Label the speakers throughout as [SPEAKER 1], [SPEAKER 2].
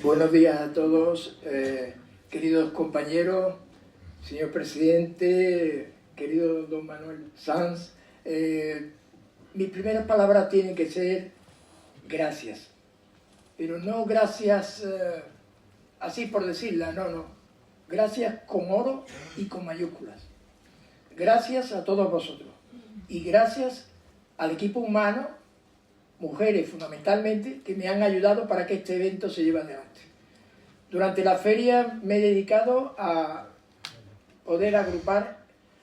[SPEAKER 1] Buenos días a todos, queridos compañeros, señor presidente, querido don Manuel Sanz. Mis primeras palabras tienen que ser gracias, pero no gracias así por decirla, no. Gracias con oro y con mayúsculas. Gracias a todos vosotros y gracias al equipo humano, mujeres fundamentalmente, que me han ayudado para que este evento se lleve adelante. Durante la feria me he dedicado a poder agrupar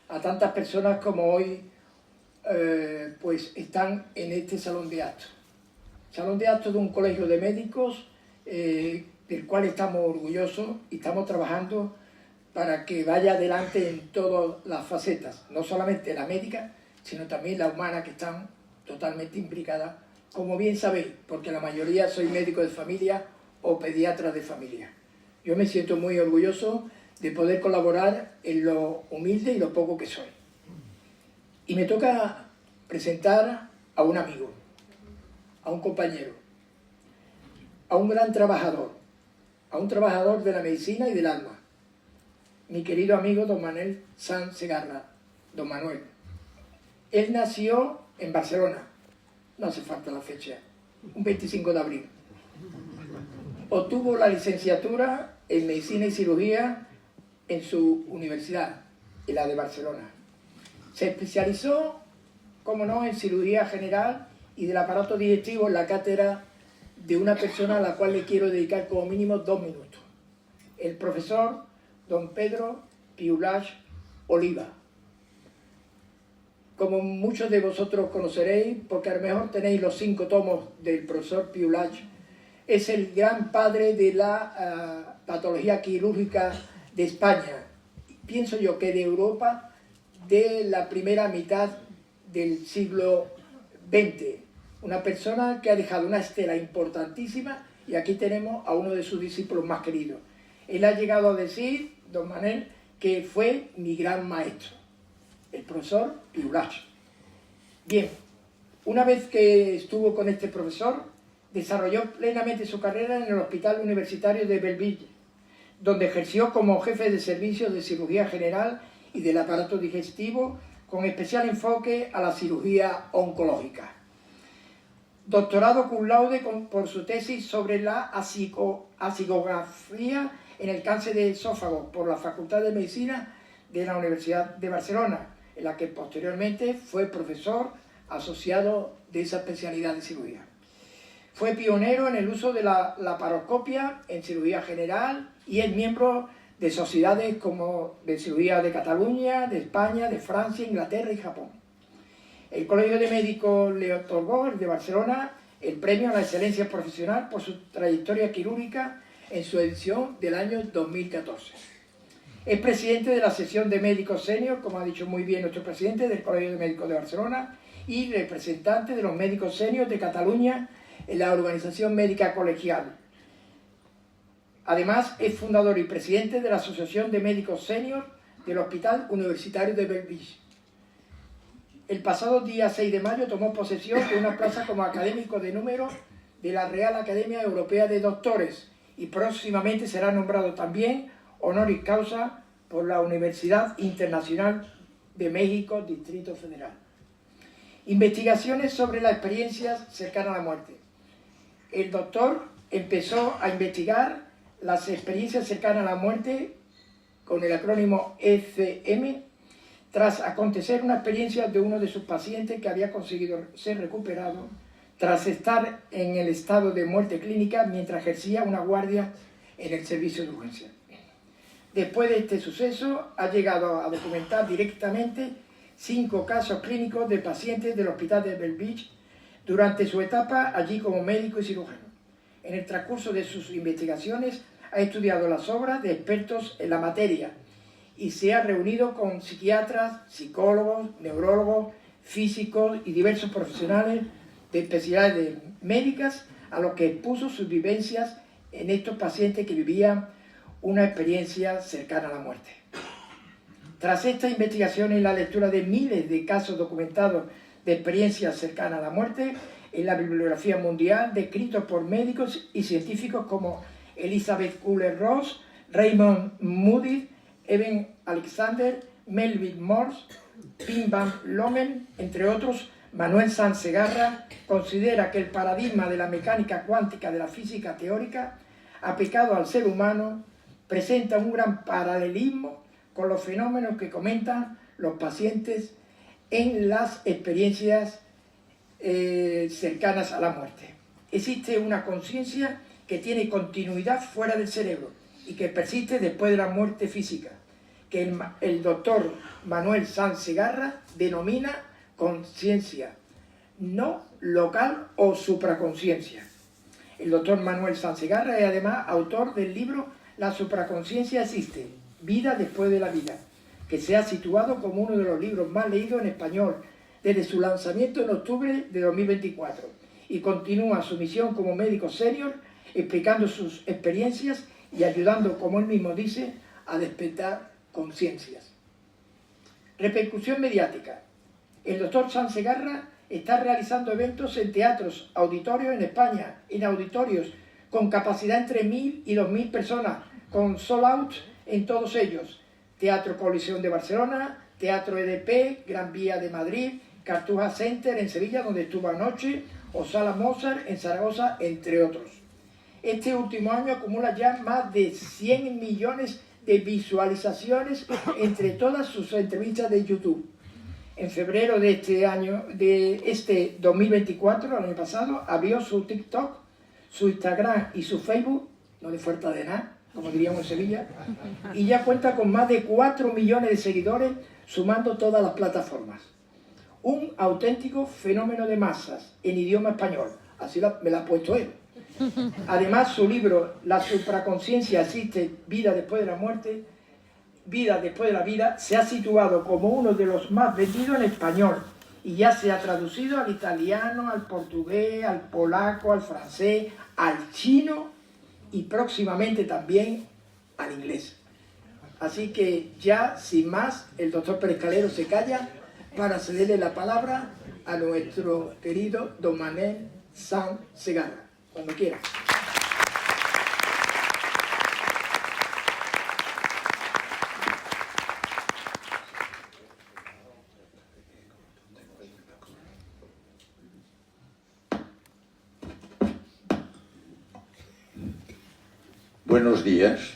[SPEAKER 1] a tantas personas como hoy pues están en este salón de actos. Salón de actos de un colegio de médicos del cual estamos orgullosos y estamos trabajando para que vaya adelante en todas las facetas, no solamente la médica, sino también la humana, que están totalmente implicadas, como bien sabéis, porque la mayoría soy médico de familia o pediatra de familia. Yo me siento muy orgulloso de poder colaborar en lo humilde y lo poco que soy. Y me toca presentar a un amigo, a un compañero, a un gran trabajador, a un trabajador de la medicina y del alma, mi querido amigo don Manuel Sanz Segarra, don Manuel. Él nació en Barcelona, no hace falta la fecha, un 25 de abril. Obtuvo la licenciatura en Medicina y Cirugía en su universidad, en la de Barcelona. Se especializó, como no, en cirugía general y del aparato digestivo en la cátedra de una persona a la cual le quiero dedicar como mínimo 2 minutos. El profesor don Pedro Piulach Oliva. Como muchos de vosotros conoceréis, porque a lo mejor tenéis los 5 tomos del profesor Piulach, es el gran padre de la patología quirúrgica de España, pienso yo que de Europa, de la primera mitad del siglo XX. Una persona que ha dejado una estela importantísima, y aquí tenemos a uno de sus discípulos más queridos. Él ha llegado a decir, don Manuel, que fue mi gran maestro, el profesor Piulach. Bien, una vez que estuvo con este profesor, desarrolló plenamente su carrera en el Hospital Universitario de Bellville, donde ejerció como jefe de servicios de cirugía general y del aparato digestivo, con especial enfoque a la cirugía oncológica. Doctorado cum laude por su tesis sobre la acidografía en el cáncer de esófago por la Facultad de Medicina de la Universidad de Barcelona, en la que posteriormente fue profesor asociado de esa especialidad de cirugía. Fue pionero en el uso de la laparoscopia en cirugía general y es miembro de sociedades como de cirugía de Cataluña, de España, de Francia, Inglaterra y Japón. El Colegio de Médicos le otorgó, el de Barcelona, el premio a la excelencia profesional por su trayectoria quirúrgica en su edición del año 2014. Es presidente de la sección de médicos senior, como ha dicho muy bien nuestro presidente, del Colegio de Médicos de Barcelona, y representante de los médicos senior de Cataluña en la Organización Médica Colegial. Además, es fundador y presidente de la Asociación de Médicos Senior del Hospital Universitario de Bellville. El pasado día 6 de mayo tomó posesión de una plaza como académico de número de la Real Academia Europea de Doctores y próximamente será nombrado también honoris causa por la Universidad Internacional de México, Distrito Federal. Investigaciones sobre la experiencia cercana a la muerte. El doctor empezó a investigar las experiencias cercanas a la muerte con el acrónimo ECM tras acontecer una experiencia de uno de sus pacientes que había conseguido ser recuperado tras estar en el estado de muerte clínica mientras ejercía una guardia en el servicio de urgencia. Después de este suceso, ha llegado a documentar directamente 5 casos clínicos de pacientes del Hospital de Bellville durante su etapa allí como médico y cirujano. En el transcurso de sus investigaciones ha estudiado las obras de expertos en la materia y se ha reunido con psiquiatras, psicólogos, neurólogos, físicos y diversos profesionales de especialidades médicas a los que expuso sus vivencias en estos pacientes que vivían una experiencia cercana a la muerte. Tras estas investigaciones y la lectura de miles de casos documentados de experiencias cercanas a la muerte en la bibliografía mundial, descritos por médicos y científicos como Elizabeth Kubler-Ross, Raymond Moody, Eben Alexander, Melville Morse, Pim van Lommel, entre otros. Manuel Sanz Segarra considera que el paradigma de la mecánica cuántica de la física teórica aplicado al ser humano presenta un gran paralelismo con los fenómenos que comentan los pacientes en las experiencias cercanas a la muerte. Existe una conciencia que tiene continuidad fuera del cerebro y que persiste después de la muerte física, que el doctor Manuel Sanz Segarra denomina conciencia no local o supraconsciencia. El doctor Manuel Sanz Segarra es además autor del libro La supraconsciencia existe, vida después de la vida, que se ha situado como uno de los libros más leídos en español desde su lanzamiento en octubre de 2024 y continúa su misión como médico senior explicando sus experiencias y ayudando, como él mismo dice, a despertar conciencias. Repercusión mediática. El doctor Sanz Segarra está realizando eventos en teatros, auditorios en España, en auditorios con capacidad entre 1.000 y 2.000 personas, con sold out en todos ellos. Teatro Coliseum de Barcelona, Teatro EDP, Gran Vía de Madrid, Cartuja Center en Sevilla, donde estuvo anoche, o Sala Mozart en Zaragoza, entre otros. Este último año acumula ya más de 100 millones de visualizaciones entre todas sus entrevistas de YouTube. En febrero de este año, de este 2024, el año pasado, abrió su TikTok, su Instagram y su Facebook, no le falta de nada, como diríamos en Sevilla, y ya cuenta con más de 4 millones de seguidores, sumando todas las plataformas. Un auténtico fenómeno de masas en idioma español, así me la ha puesto él. Además, su libro La supraconsciencia existe, vida después de la muerte, vida después de la vida, se ha situado como uno de los más vendidos en español y ya se ha traducido al italiano, al portugués, al polaco, al francés, al chino y próximamente también al inglés. Así que ya, sin más, el doctor Pérez Calero se calla para cederle la palabra a nuestro querido don Manuel Sanz Segarra, cuando quiera.
[SPEAKER 2] Buenos días.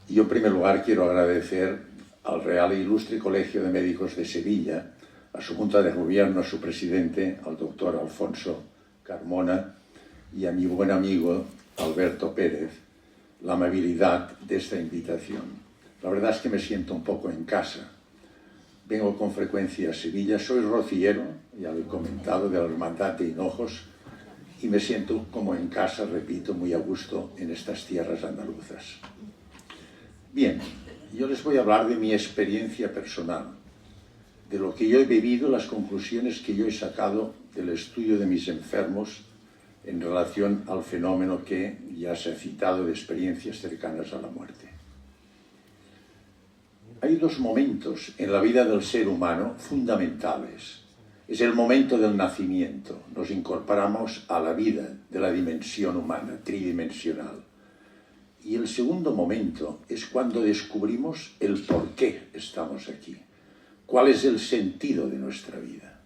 [SPEAKER 2] Yo en primer lugar quiero agradecer al Real e Ilustre Colegio de Médicos de Sevilla, a su Junta de Gobierno, a su presidente, al doctor Alfonso Carmona y a mi buen amigo Alberto Pérez, la amabilidad de esta invitación. La verdad es que me siento un poco en casa. Vengo con frecuencia a Sevilla, soy rociero, ya lo he comentado, de la Hermandad de Hinojos, y me siento como en casa, repito, muy a gusto en estas tierras andaluzas. Bien, yo les voy a hablar de mi experiencia personal, de lo que yo he vivido, las conclusiones que yo he sacado del estudio de mis enfermos en relación al fenómeno que ya se ha citado de experiencias cercanas a la muerte. Hay dos momentos en la vida del ser humano fundamentales. Es el momento del nacimiento, nos incorporamos a la vida de la dimensión humana, tridimensional. Y el segundo momento es cuando descubrimos el por qué estamos aquí, cuál es el sentido de nuestra vida.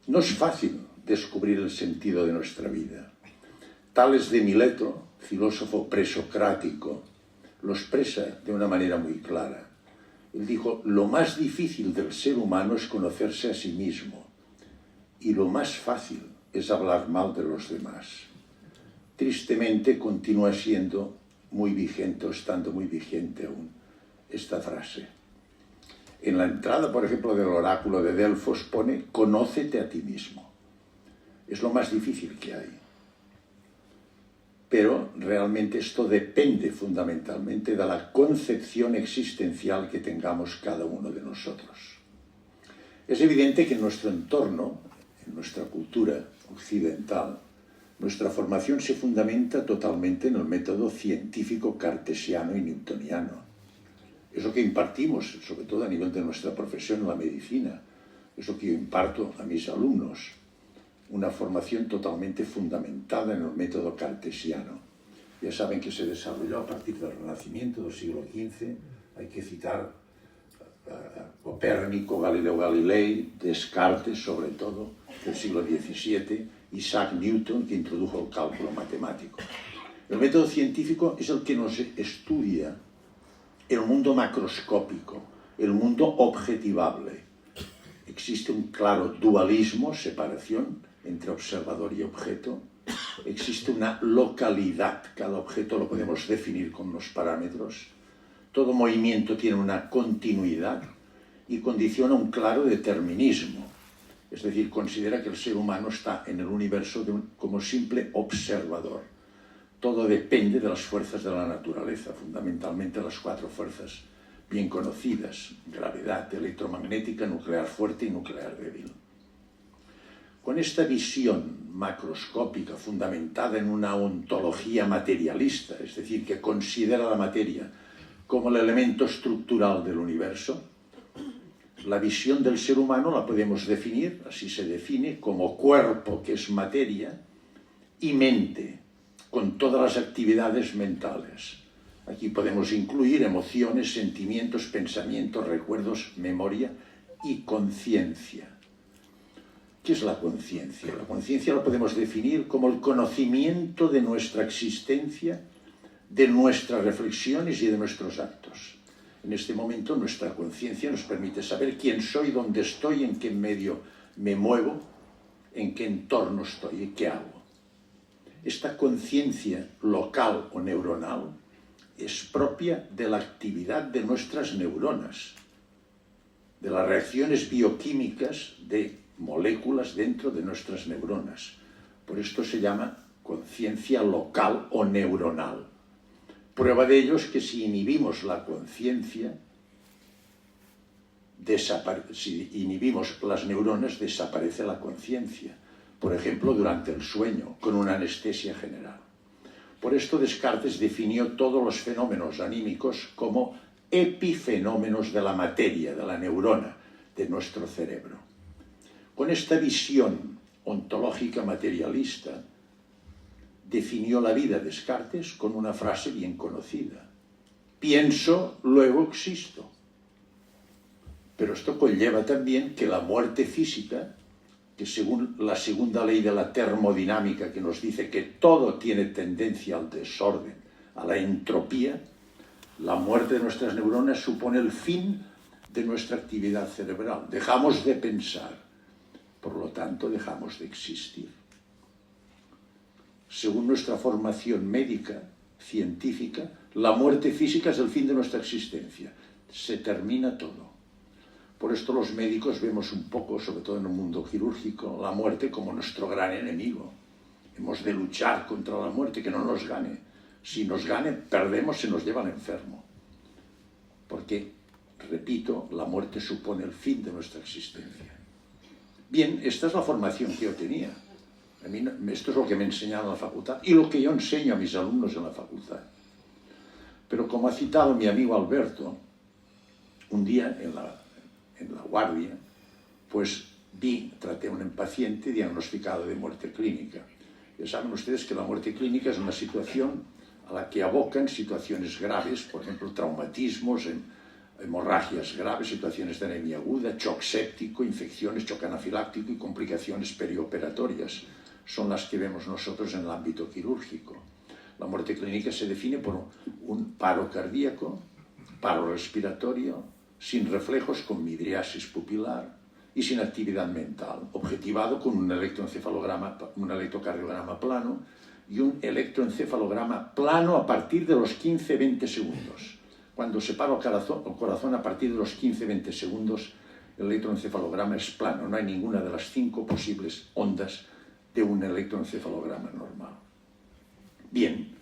[SPEAKER 2] No es fácil descubrir el sentido de nuestra vida. Tales de Mileto, filósofo presocrático, lo expresa de una manera muy clara. Él dijo, lo más difícil del ser humano es conocerse a sí mismo y lo más fácil es hablar mal de los demás. Tristemente continúa siendo muy vigente, o estando muy vigente aún, esta frase. En la entrada, por ejemplo, del oráculo de Delfos pone, conócete a ti mismo. Es lo más difícil que hay. Pero realmente esto depende fundamentalmente de la concepción existencial que tengamos cada uno de nosotros. Es evidente que en nuestro entorno, en nuestra cultura occidental, nuestra formación se fundamenta totalmente en el método científico cartesiano y newtoniano. Es lo que impartimos, sobre todo a nivel de nuestra profesión en la medicina. Es lo que yo imparto a mis alumnos. Una formación totalmente fundamentada en el método cartesiano. Ya saben que se desarrolló a partir del Renacimiento del siglo XV. Hay que citar Copérnico, Galileo Galilei, Descartes, sobre todo, del siglo XVII, Isaac Newton, que introdujo el cálculo matemático. El método científico es el que nos estudia el mundo macroscópico, el mundo objetivable. Existe un claro dualismo, separación entre observador y objeto. Existe una localidad, cada objeto lo podemos definir con unos parámetros. Todo movimiento tiene una continuidad y condiciona un claro determinismo. Es decir, considera que el ser humano está en el universo como simple observador. Todo depende de las fuerzas de la naturaleza, fundamentalmente las 4 fuerzas bien conocidas: gravedad, electromagnética, nuclear fuerte y nuclear débil. Con esta visión macroscópica fundamentada en una ontología materialista, es decir, que considera la materia como el elemento estructural del universo, la visión del ser humano la podemos definir, así se define, como cuerpo, que es materia, y mente, con todas las actividades mentales. Aquí podemos incluir emociones, sentimientos, pensamientos, recuerdos, memoria y conciencia. ¿Qué es la conciencia? La conciencia la podemos definir como el conocimiento de nuestra existencia, de nuestras reflexiones y de nuestros actos. En este momento nuestra conciencia nos permite saber quién soy, dónde estoy, en qué medio me muevo, en qué entorno estoy y qué hago. Esta conciencia local o neuronal es propia de la actividad de nuestras neuronas, de las reacciones bioquímicas de moléculas dentro de nuestras neuronas. Por esto se llama conciencia local o neuronal. Prueba de ello es que si inhibimos la conciencia, si inhibimos las neuronas, desaparece la conciencia. Por ejemplo, durante el sueño, con una anestesia general. Por esto Descartes definió todos los fenómenos anímicos como epifenómenos de la materia, de la neurona, de nuestro cerebro. Con esta visión ontológica materialista, definió la vida Descartes con una frase bien conocida: pienso, luego existo. Pero esto conlleva también que la muerte física, que según la segunda ley de la termodinámica, que nos dice que todo tiene tendencia al desorden, a la entropía, la muerte de nuestras neuronas supone el fin de nuestra actividad cerebral. Dejamos de pensar, por lo tanto dejamos de existir. Según nuestra formación médica, científica, la muerte física es el fin de nuestra existencia. Se termina todo. Por esto los médicos vemos un poco, sobre todo en el mundo quirúrgico, la muerte como nuestro gran enemigo. Hemos de luchar contra la muerte, que no nos gane. Si nos gane, perdemos, se nos lleva al enfermo. Porque, repito, la muerte supone el fin de nuestra existencia. Bien, esta es la formación que yo tenía. A mí, esto es lo que me enseñaron en la facultad y lo que yo enseño a mis alumnos en la facultad. Pero como ha citado mi amigo Alberto, un día en la guardia, pues traté a un paciente diagnosticado de muerte clínica. Ya saben ustedes que la muerte clínica es una situación a la que abocan situaciones graves, por ejemplo, traumatismos, hemorragias graves, situaciones de anemia aguda, shock séptico, infecciones, shock anafiláctico y complicaciones perioperatorias. Son las que vemos nosotros en el ámbito quirúrgico. La muerte clínica se define por un paro cardíaco, paro respiratorio, sin reflejos, con midriasis pupilar y sin actividad mental, objetivado con un electrocardiograma plano y un electroencefalograma plano a partir de los 15-20 segundos. Cuando se para el corazón a partir de los 15-20 segundos, el electroencefalograma es plano, no hay ninguna de las 5 posibles ondas de un electroencefalograma normal. Bien,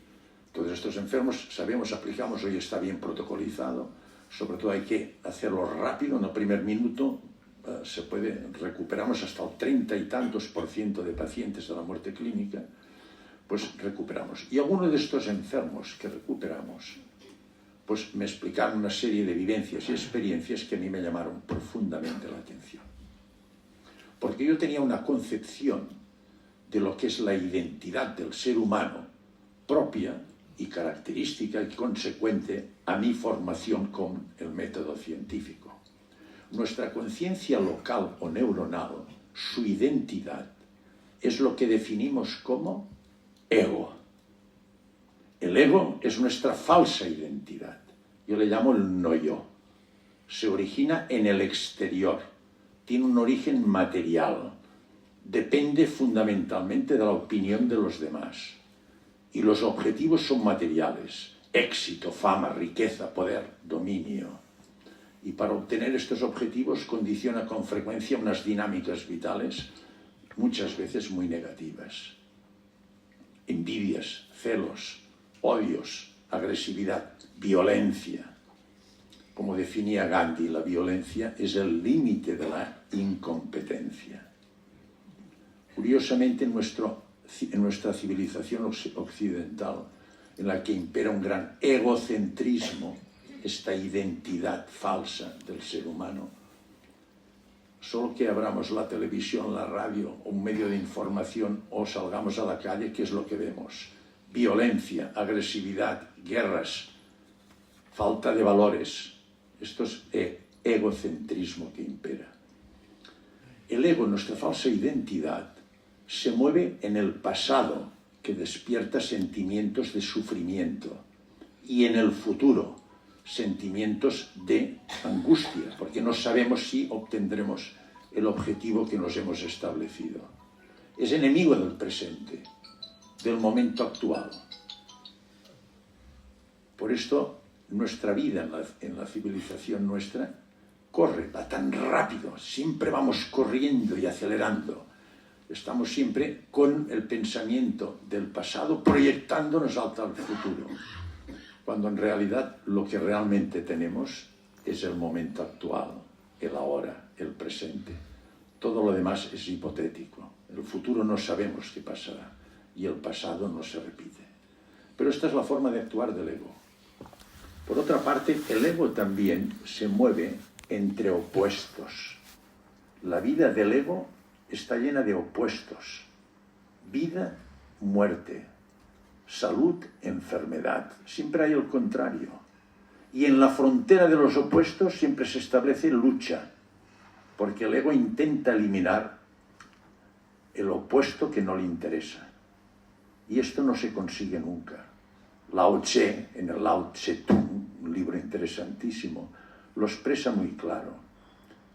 [SPEAKER 2] todos estos enfermos sabemos, aplicamos, hoy está bien protocolizado, sobre todo hay que hacerlo rápido, en el primer minuto recuperamos hasta el 30 y tantos % de pacientes de la muerte clínica, pues recuperamos. Y algunos de estos enfermos que recuperamos, pues me explicaron una serie de vivencias y experiencias que a mí me llamaron profundamente la atención. Porque yo tenía una concepción de lo que es la identidad del ser humano propia y característica y consecuente a mi formación con el método científico. Nuestra conciencia local o neuronal, su identidad, es lo que definimos como ego. El ego es nuestra falsa identidad. Yo le llamo el no-yo. Se origina en el exterior. Tiene un origen material. Depende fundamentalmente de la opinión de los demás. Y los objetivos son materiales. Éxito, fama, riqueza, poder, dominio. Y para obtener estos objetivos condiciona con frecuencia unas dinámicas vitales muchas veces muy negativas. Envidias, celos, odios, agresividad, violencia. Como definía Gandhi, la violencia es el límite de la incompetencia. Curiosamente, en nuestra civilización occidental, en la que impera un gran egocentrismo, esta identidad falsa del ser humano, solo que abramos la televisión, la radio, un medio de información o salgamos a la calle, ¿qué es lo que vemos? Violencia, agresividad, guerras, falta de valores. Esto es egocentrismo que impera. El ego, nuestra falsa identidad, se mueve en el pasado, que despierta sentimientos de sufrimiento, y en el futuro, sentimientos de angustia, porque no sabemos si obtendremos el objetivo que nos hemos establecido. Es enemigo del presente, del momento actual. Por esto, nuestra vida en la civilización nuestra va tan rápido, siempre vamos corriendo y acelerando. Estamos siempre con el pensamiento del pasado proyectándonos hacia el futuro, cuando en realidad lo que realmente tenemos es el momento actual, el ahora, el presente. Todo lo demás es hipotético. El futuro no sabemos qué pasará y el pasado no se repite. Pero esta es la forma de actuar del ego. Por otra parte, el ego también se mueve entre opuestos. La vida del ego está llena de opuestos. Vida, muerte. Salud, enfermedad. Siempre hay el contrario. Y en la frontera de los opuestos siempre se establece lucha, porque el ego intenta eliminar el opuesto que no le interesa. Y esto no se consigue nunca. Lao Tse, en el Lao Tse Tung, un libro interesantísimo, lo expresa muy claro.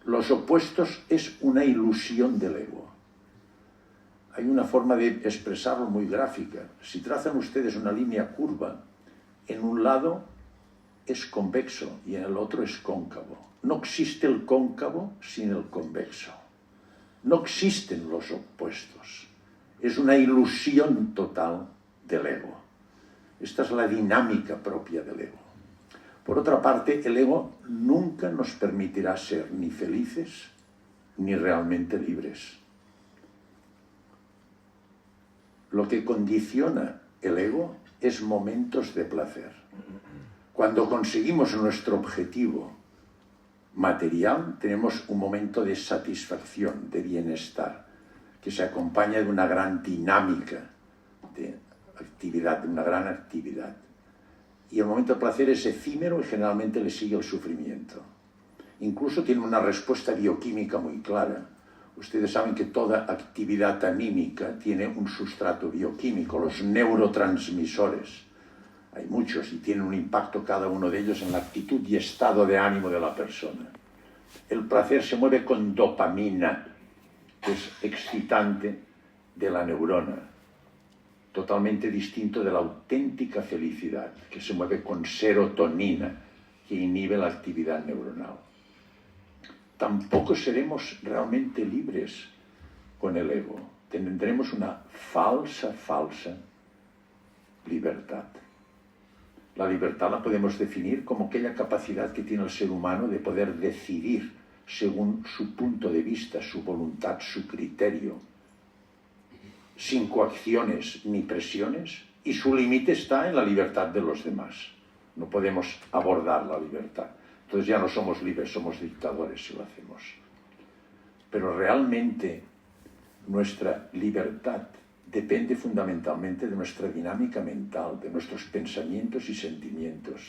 [SPEAKER 2] Los opuestos es una ilusión del ego. Hay una forma de expresarlo muy gráfica. Si trazan ustedes una línea curva, en un lado es convexo y en el otro es cóncavo. No existe el cóncavo sin el convexo. No existen los opuestos. Es una ilusión total del ego. Esta es la dinámica propia del ego. Por otra parte, el ego nunca nos permitirá ser ni felices ni realmente libres. Lo que condiciona el ego es momentos de placer. Cuando conseguimos nuestro objetivo material, tenemos un momento de satisfacción, de bienestar, que se acompaña de una gran dinámica de actividad, de una gran actividad. Y el momento de placer es efímero y generalmente le sigue el sufrimiento. Incluso tiene una respuesta bioquímica muy clara. Ustedes saben que toda actividad anímica tiene un sustrato bioquímico, los neurotransmisores. Hay muchos y tienen un impacto cada uno de ellos en la actitud y estado de ánimo de la persona. El placer se mueve con dopamina, que es excitante de la neurona, totalmente distinto de la auténtica felicidad, que se mueve con serotonina, que inhibe la actividad neuronal. Tampoco seremos realmente libres con el ego. Tendremos una falsa libertad. La libertad la podemos definir como aquella capacidad que tiene el ser humano de poder decidir según su punto de vista, su voluntad, su criterio, sin coacciones ni presiones, y su límite está en la libertad de los demás. No podemos abordar la libertad. Entonces ya no somos libres, somos dictadores si lo hacemos. Pero realmente nuestra libertad depende fundamentalmente de nuestra dinámica mental, de nuestros pensamientos y sentimientos.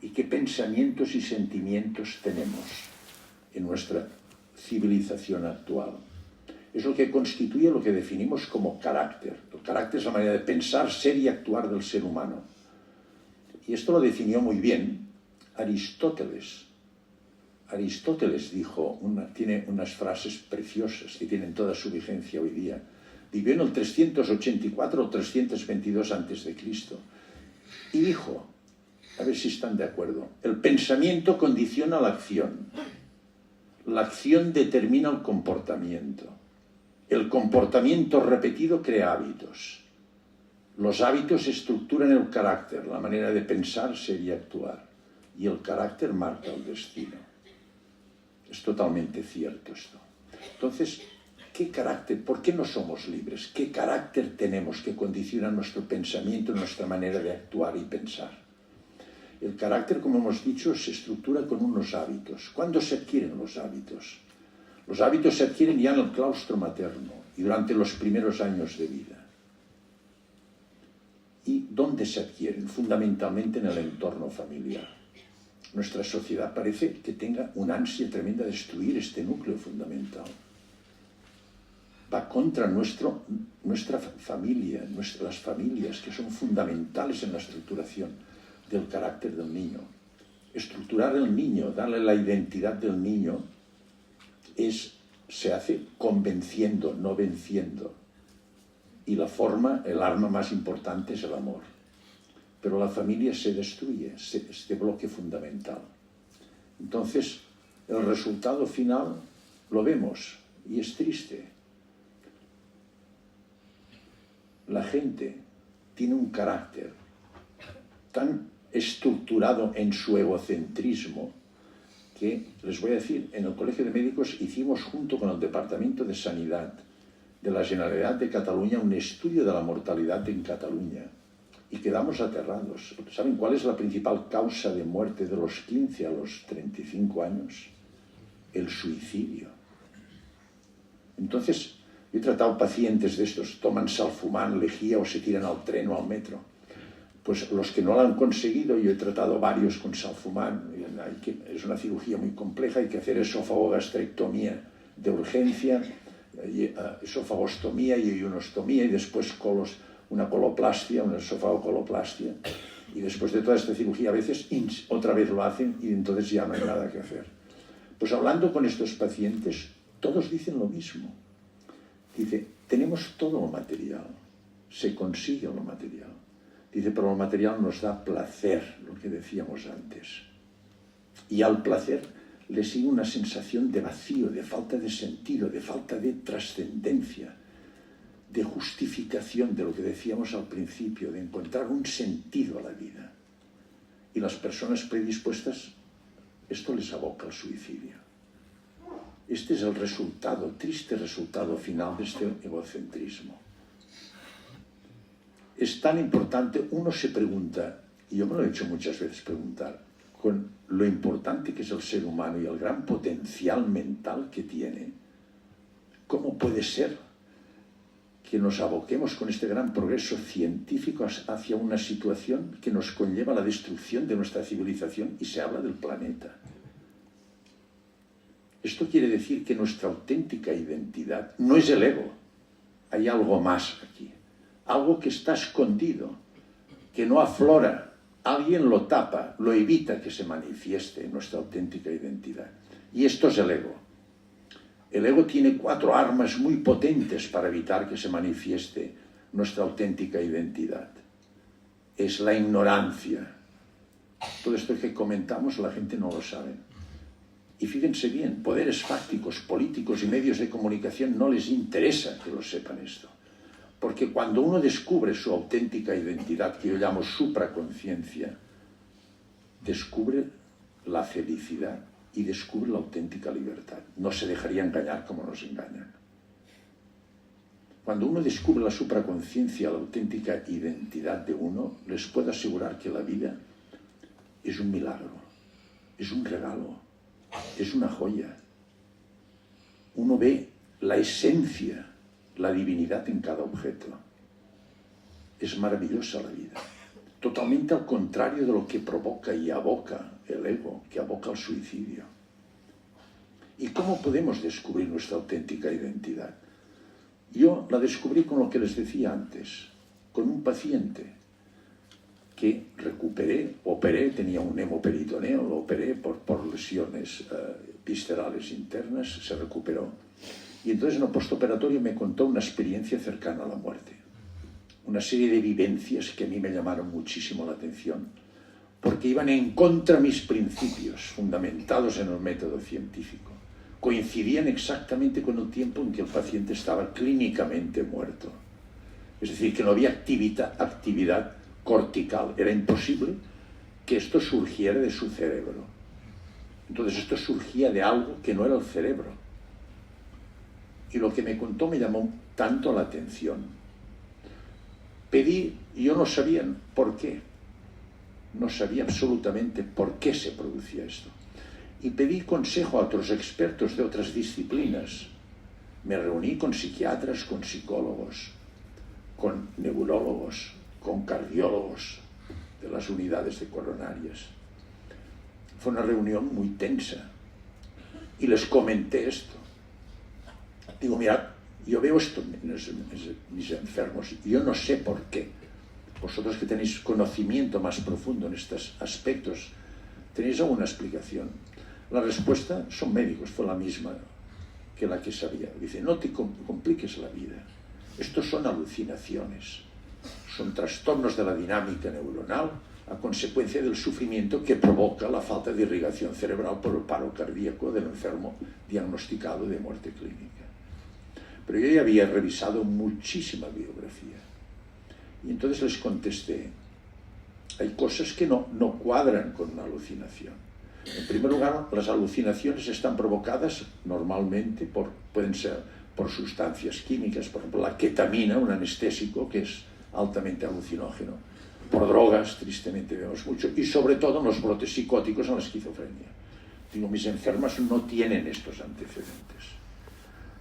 [SPEAKER 2] ¿Y qué pensamientos y sentimientos tenemos en nuestra civilización actual? Es lo que constituye lo que definimos como carácter. El carácter es la manera de pensar, ser y actuar del ser humano. Y esto lo definió muy bien Aristóteles. Aristóteles dijo, tiene unas frases preciosas que tienen toda su vigencia hoy día. Vivió en el 384 o 322 a.C. y dijo, a ver si están de acuerdo, el pensamiento condiciona la acción determina el comportamiento repetido crea hábitos, los hábitos estructuran el carácter, la manera de pensar, ser y actuar, y el carácter marca el destino. Es totalmente cierto esto. Entonces, ¿qué carácter? ¿Por qué no somos libres? ¿Qué carácter tenemos que condiciona nuestro pensamiento, nuestra manera de actuar y pensar? El carácter, como hemos dicho, se estructura con unos hábitos. ¿Cuándo se adquieren los hábitos? Los hábitos se adquieren ya en el claustro materno y durante los primeros años de vida. ¿Y dónde se adquieren? Fundamentalmente en el entorno familiar. Nuestra sociedad parece que tenga una ansia tremenda de destruir este núcleo fundamental. Va contra nuestra familia, las familias que son fundamentales en la estructuración del carácter del niño. Estructurar el niño, darle la identidad del niño, se hace convenciendo, no venciendo. Y el arma más importante es el amor. Pero la familia se destruye, este bloque fundamental. Entonces, el resultado final lo vemos y es triste. La gente tiene un carácter tan estructurado en su egocentrismo que, les voy a decir, en el Colegio de Médicos hicimos junto con el Departamento de Sanidad de la Generalitat de Cataluña un estudio de la mortalidad en Cataluña y quedamos aterrados. ¿Saben cuál es la principal causa de muerte de los 15 a los 35 años? El suicidio. Entonces, yo he tratado pacientes de estos, toman salfumán, lejía o se tiran al tren o al metro. Pues los que no lo han conseguido, yo he tratado varios con salfumán, es una cirugía muy compleja, hay que hacer esófago-gastrectomía de urgencia, esofagostomía y ionostomía y después una coloplastia, una esófago-coloplastia. Y después de toda esta cirugía a veces otra vez lo hacen y entonces ya no hay nada que hacer. Pues hablando con estos pacientes, todos dicen lo mismo. Dice, tenemos todo lo material, se consigue lo material. Dice, pero lo material nos da placer, lo que decíamos antes. Y al placer le sigue una sensación de vacío, de falta de sentido, de falta de trascendencia, de justificación de lo que decíamos al principio, de encontrar un sentido a la vida. Y las personas predispuestas, esto les aboca al suicidio. Este es el resultado, triste resultado final de este egocentrismo. Es tan importante, uno se pregunta, y yo me lo he hecho muchas veces preguntar, con lo importante que es el ser humano y el gran potencial mental que tiene, ¿cómo puede ser que nos aboquemos con este gran progreso científico hacia una situación que nos conlleva a la destrucción de nuestra civilización y se habla del planeta? Esto quiere decir que nuestra auténtica identidad no es el ego, hay algo más aquí, algo que está escondido, que no aflora, alguien lo tapa, lo evita que se manifieste en nuestra auténtica identidad. Y esto es el ego. El ego tiene 4 armas muy potentes para evitar que se manifieste nuestra auténtica identidad. Es la ignorancia. Todo esto que comentamos la gente no lo sabe. Y fíjense bien, poderes fácticos, políticos y medios de comunicación no les interesa que lo sepan esto. Porque cuando uno descubre su auténtica identidad, que yo llamo supraconciencia, descubre la felicidad y descubre la auténtica libertad. No se dejaría engañar como nos engañan. Cuando uno descubre la supraconciencia, la auténtica identidad de uno, les puedo asegurar que la vida es un milagro, es un regalo, es una joya. Uno ve la esencia la divinidad en cada objeto. Es maravillosa la vida. Totalmente al contrario de lo que provoca y aboca el ego, que aboca al suicidio. ¿Y cómo podemos descubrir nuestra auténtica identidad? Yo la descubrí con lo que les decía antes, con un paciente que operé, tenía un hemoperitoneo, lo operé por lesiones viscerales internas, se recuperó. Y entonces en el postoperatorio me contó una experiencia cercana a la muerte. Una serie de vivencias que a mí me llamaron muchísimo la atención, porque iban en contra de mis principios, fundamentados en el método científico. Coincidían exactamente con el tiempo en que el paciente estaba clínicamente muerto. Es decir, que no había actividad cortical. Era imposible que esto surgiera de su cerebro. Entonces esto surgía de algo que no era el cerebro. Y lo que me contó me llamó tanto la atención. Pedí, y yo no sabía por qué. No sabía absolutamente por qué se producía esto. Y pedí consejo a otros expertos de otras disciplinas. Me reuní con psiquiatras, con psicólogos, con neurólogos, con cardiólogos de las unidades de coronarias. Fue una reunión muy tensa. Y les comenté esto. Digo, mirad, yo veo esto en mis enfermos y yo no sé por qué. Vosotros que tenéis conocimiento más profundo en estos aspectos, ¿tenéis alguna explicación? La respuesta, son médicos, fue la misma que la que sabía. Dice, no te compliques la vida. Estos son alucinaciones. Son trastornos de la dinámica neuronal a consecuencia del sufrimiento que provoca la falta de irrigación cerebral por el paro cardíaco del enfermo diagnosticado de muerte clínica. Pero yo ya había revisado muchísima biografía. Y entonces les contesté, hay cosas que no cuadran con una alucinación. En primer lugar, las alucinaciones están provocadas normalmente pueden ser por sustancias químicas, por ejemplo, la ketamina, un anestésico que es altamente alucinógeno, por drogas, tristemente vemos mucho, y sobre todo en los brotes psicóticos en la esquizofrenia. Digo, mis enfermas no tienen estos antecedentes.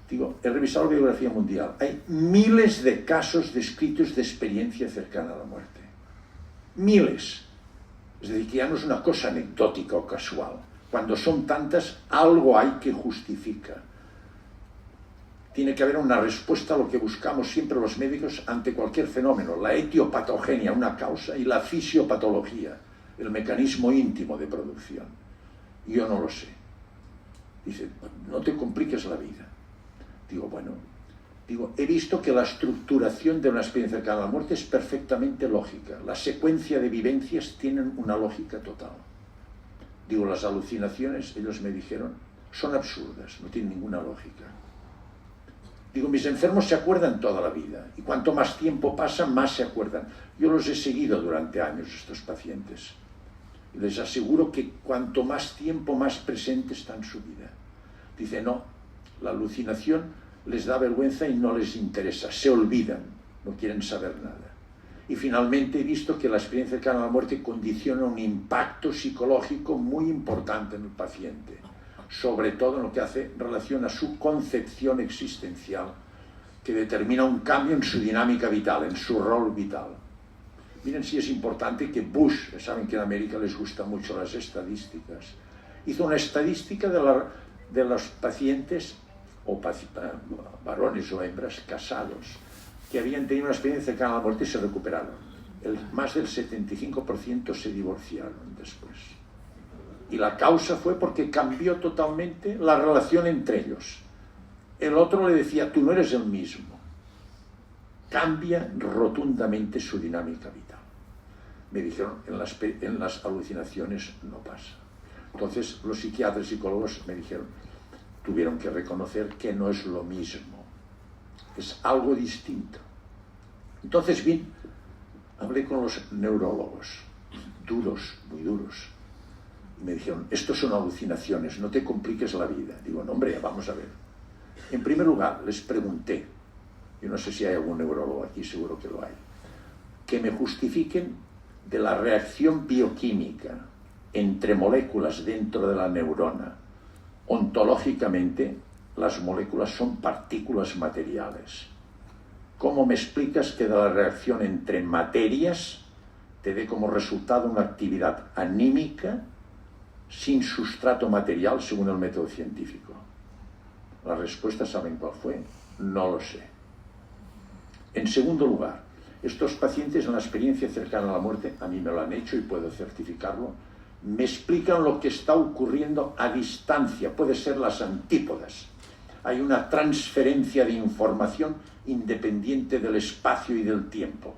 [SPEAKER 2] Digo, he revisado la bibliografía mundial. Hay miles de casos descritos de experiencia cercana a la muerte. Miles. Es decir, que ya no es una cosa anecdótica o casual. Cuando son tantas, algo hay que justifica. Tiene que haber una respuesta a lo que buscamos siempre los médicos ante cualquier fenómeno. La etiopatogenia, una causa, y la fisiopatología, el mecanismo íntimo de producción. Yo no lo sé. Dice, no te compliques la vida. Digo, bueno, he visto que la estructuración de una experiencia cercana a la muerte es perfectamente lógica. La secuencia de vivencias tienen una lógica total. Digo, las alucinaciones, ellos me dijeron, son absurdas, no tienen ninguna lógica. Digo, mis enfermos se acuerdan toda la vida, y cuanto más tiempo pasa, más se acuerdan. Yo los he seguido durante años, estos pacientes, y les aseguro que cuanto más tiempo, más presente está en su vida. Dice, no, la alucinación les da vergüenza y no les interesa, se olvidan, no quieren saber nada. Y finalmente he visto que la experiencia cercana a la muerte condiciona un impacto psicológico muy importante en el paciente, sobre todo en lo que hace relación a su concepción existencial, que determina un cambio en su dinámica vital, en su rol vital. Miren si es importante que Bush, saben que en América les gustan mucho las estadísticas, hizo una estadística de los pacientes, o varones o hembras casados, que habían tenido una experiencia cercana a la muerte y se recuperaron. Más del 75% se divorciaron después. Y la causa fue porque cambió totalmente la relación entre ellos. El otro le decía, tú no eres el mismo. Cambia rotundamente su dinámica vital. Me dijeron, en las alucinaciones no pasa. Entonces los psiquiatras y psicólogos me dijeron, tuvieron que reconocer que no es lo mismo, es algo distinto. Entonces bien, hablé con los neurólogos, duros, muy duros, y me dijeron, estos son alucinaciones, no te compliques la vida. Digo, no hombre, vamos a ver. En primer lugar, les pregunté, yo no sé si hay algún neurólogo aquí, seguro que lo hay, que me justifiquen de la reacción bioquímica entre moléculas dentro de la neurona. Ontológicamente, las moléculas son partículas materiales. ¿cómo me explicas que de la reacción entre materias te dé como resultado una actividad anímica sin sustrato material según el método científico? La respuesta, ¿saben cuál fue? No lo sé. En segundo lugar, estos pacientes en la experiencia cercana a la muerte, a mí me lo han hecho y puedo certificarlo, me explican lo que está ocurriendo a distancia, puede ser las antípodas. Hay una transferencia de información independiente del espacio y del tiempo.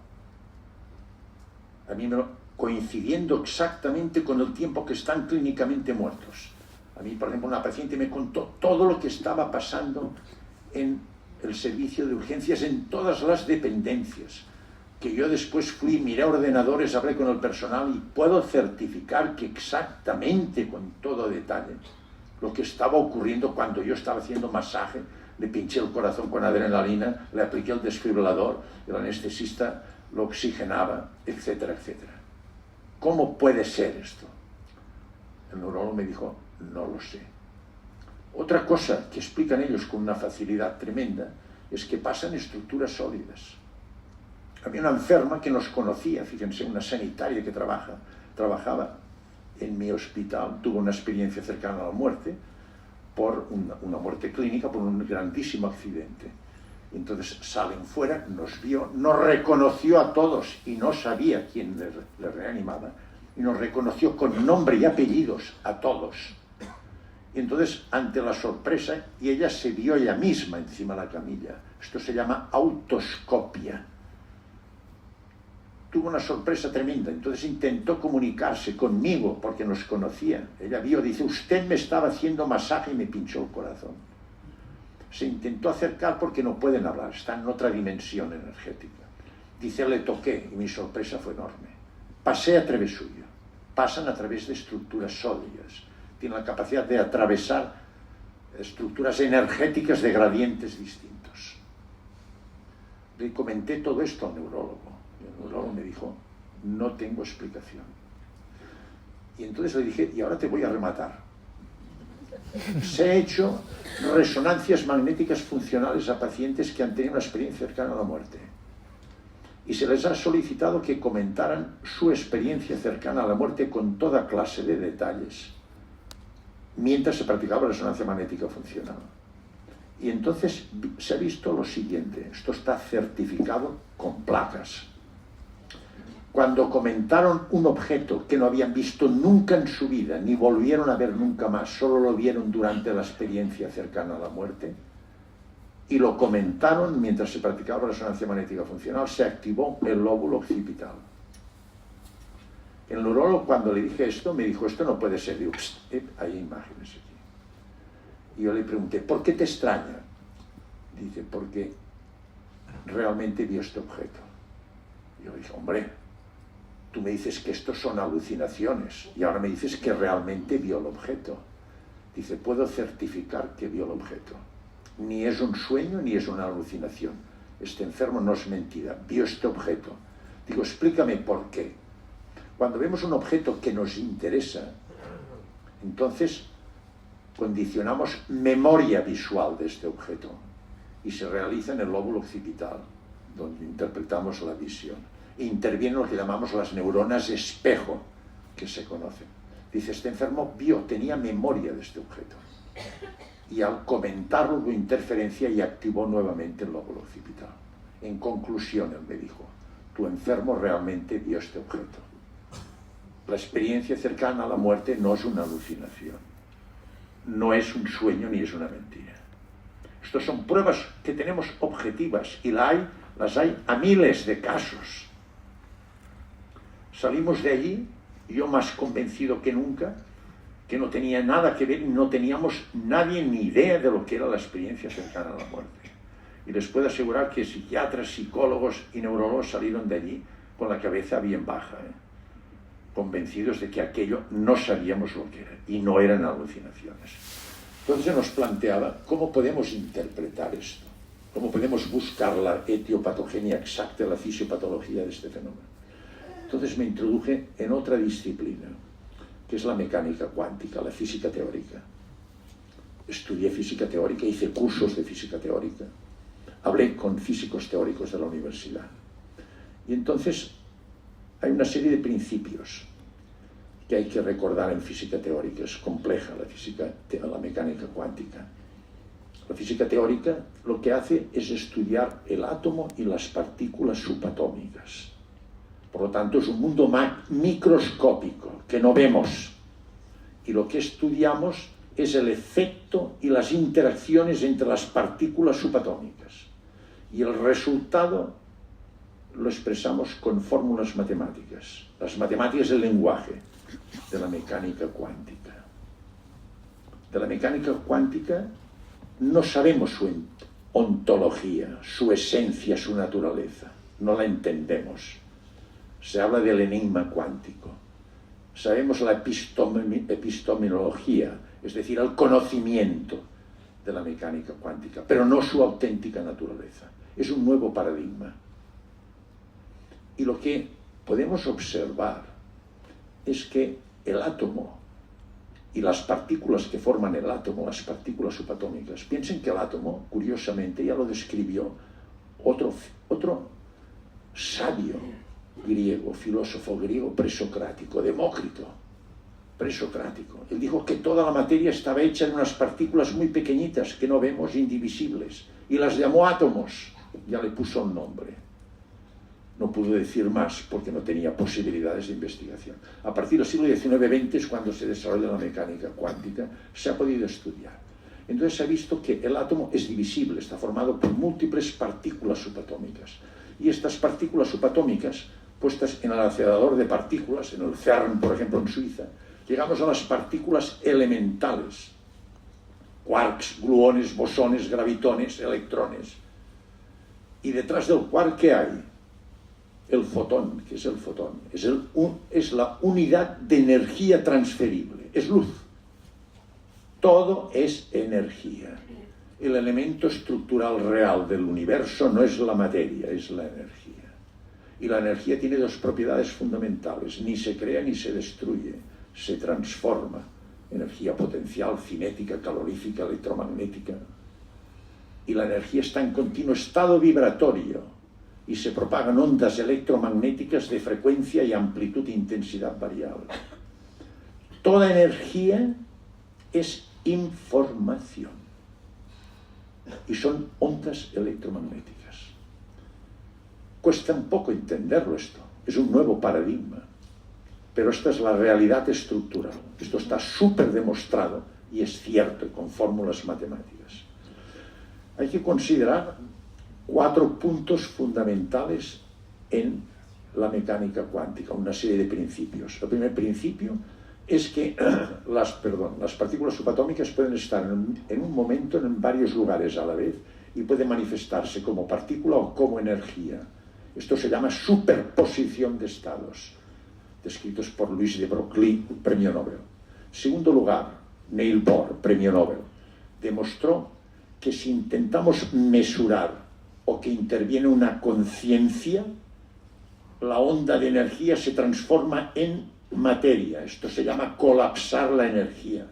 [SPEAKER 2] A mí coincidiendo exactamente con el tiempo que están clínicamente muertos. A mí, por ejemplo, una paciente me contó todo lo que estaba pasando en el servicio de urgencias, en todas las dependencias, que yo después fui, miré ordenadores, hablé con el personal y puedo certificar que exactamente, con todo detalle, lo que estaba ocurriendo cuando yo estaba haciendo masaje, le pinché el corazón con adrenalina, le apliqué el desfibrilador, el anestesista lo oxigenaba, etcétera, etcétera. ¿Cómo puede ser esto? El neurólogo me dijo, no lo sé. Otra cosa que explican ellos con una facilidad tremenda es que pasan estructuras sólidas. Había una enferma que nos conocía, fíjense, una sanitaria que trabajaba en mi hospital, tuvo una experiencia cercana a la muerte, por una muerte clínica, por un grandísimo accidente. Entonces salen fuera, nos vio, nos reconoció a todos y no sabía quién le reanimaba, y nos reconoció con nombre y apellidos a todos. Y entonces, ante la sorpresa, y ella se vio ella misma encima de la camilla. Esto se llama autoscopia. Tuvo una sorpresa tremenda, entonces intentó comunicarse conmigo porque nos conocía. Ella vio, dice, usted me estaba haciendo masaje y me pinchó el corazón. Se intentó acercar porque no pueden hablar, están en otra dimensión energética. Dice, le toqué y mi sorpresa fue enorme. Pasé a través suyo. Pasan a través de estructuras sólidas. Tienen la capacidad de atravesar estructuras energéticas de gradientes distintos. Le comenté todo esto al neurólogo. El neurólogo me dijo, no tengo explicación. Y entonces le dije, y ahora te voy a rematar. Se ha hecho resonancias magnéticas funcionales a pacientes que han tenido una experiencia cercana a la muerte. Y se les ha solicitado que comentaran su experiencia cercana a la muerte con toda clase de detalles, mientras se practicaba resonancia magnética funcional. Y entonces se ha visto lo siguiente, esto está certificado con placas. Cuando comentaron un objeto que no habían visto nunca en su vida, ni volvieron a ver nunca más, solo lo vieron durante la experiencia cercana a la muerte, y lo comentaron mientras se practicaba resonancia magnética funcional, se activó el lóbulo occipital. El neurólogo, cuando le dije esto, me dijo, esto no puede ser. Digo, hay imágenes aquí. Y yo le pregunté, ¿por qué te extraña? Dice, porque realmente vi este objeto. Y yo le dije, hombre, tú me dices que estos son alucinaciones y ahora me dices que realmente vio el objeto. Dice, puedo certificar que vio el objeto. Ni es un sueño ni es una alucinación. Este enfermo no es mentira, vio este objeto. Digo, explícame por qué. Cuando vemos un objeto que nos interesa, entonces condicionamos memoria visual de este objeto y se realiza en el lóbulo occipital, donde interpretamos la visión. Intervienen lo que llamamos las neuronas espejo, que se conocen. Dice, este enfermo tenía memoria de este objeto. Y al comentarlo hubo interferencia y activó nuevamente el lóbulo occipital. En conclusión, él me dijo, tu enfermo realmente vio este objeto. La experiencia cercana a la muerte no es una alucinación, no es un sueño ni es una mentira. Estas son pruebas que tenemos objetivas y las hay a miles de casos. Salimos de allí, yo más convencido que nunca, que no tenía nada que ver, no teníamos nadie ni idea de lo que era la experiencia cercana a la muerte. Y les puedo asegurar que psiquiatras, psicólogos y neurólogos salieron de allí con la cabeza bien baja, convencidos de que aquello no sabíamos lo que era y no eran alucinaciones. Entonces se nos planteaba cómo podemos interpretar esto, cómo podemos buscar la etiopatogenia exacta, la fisiopatología de este fenómeno. Entonces me introduje en otra disciplina, que es la mecánica cuántica, la física teórica. Estudié física teórica, hice cursos de física teórica. hablé con físicos teóricos de la universidad. Y entonces hay una serie de principios que hay que recordar en física teórica. Es compleja la mecánica cuántica. La física teórica lo que hace es estudiar el átomo y las partículas subatómicas. Por lo tanto, es un mundo microscópico que no vemos. Y lo que estudiamos es el efecto y las interacciones entre las partículas subatómicas. Y el resultado lo expresamos con fórmulas matemáticas. Las matemáticas es el lenguaje de la mecánica cuántica. De la mecánica cuántica no sabemos su ontología, su esencia, su naturaleza. No la entendemos. Se habla del enigma cuántico. Sabemos la epistemología, es decir, el conocimiento de la mecánica cuántica, pero no su auténtica naturaleza. Es un nuevo paradigma. Y lo que podemos observar es que el átomo y las partículas que forman el átomo, las partículas subatómicas, piensen que el átomo, curiosamente, ya lo describió otro sabio griego, filósofo griego presocrático, Demócrito, presocrático. Él dijo que toda la materia estaba hecha en unas partículas muy pequeñitas que no vemos, indivisibles, y las llamó átomos. Ya le puso un nombre. No pudo decir más porque no tenía posibilidades de investigación. A partir del siglo XIX-XX es cuando se desarrolla la mecánica cuántica, se ha podido estudiar. Entonces se ha visto que el átomo es divisible, está formado por múltiples partículas subatómicas. Y estas partículas subatómicas, puestas en el acelerador de partículas, en el CERN, por ejemplo, en Suiza, llegamos a las partículas elementales, quarks, gluones, bosones, gravitones, electrones. Y detrás del quark, ¿qué hay? El fotón. ¿Qué es el fotón? Es la unidad de energía transferible, es luz. Todo es energía. El elemento estructural real del universo no es la materia, es la energía. Y la energía tiene dos propiedades fundamentales: ni se crea ni se destruye, se transforma. Energía potencial, cinética, calorífica, electromagnética. Y la energía está en continuo estado vibratorio y se propagan ondas electromagnéticas de frecuencia y amplitud e intensidad variable. Toda energía es información y son ondas electromagnéticas. Cuesta un poco entenderlo esto, es un nuevo paradigma, pero esta es la realidad estructural. Esto está súper demostrado y es cierto, con fórmulas matemáticas. Hay que considerar 4 puntos fundamentales en la mecánica cuántica, una serie de principios. El primer principio es que las partículas subatómicas pueden estar en un momento en varios lugares a la vez y pueden manifestarse como partícula o como energía. Esto se llama superposición de estados, descritos por Louis de Broglie, premio Nobel. Segundo lugar, Neil Bohr, premio Nobel, demostró que si intentamos mesurar o que interviene una conciencia, la onda de energía se transforma en materia. Esto se llama colapsar la energía.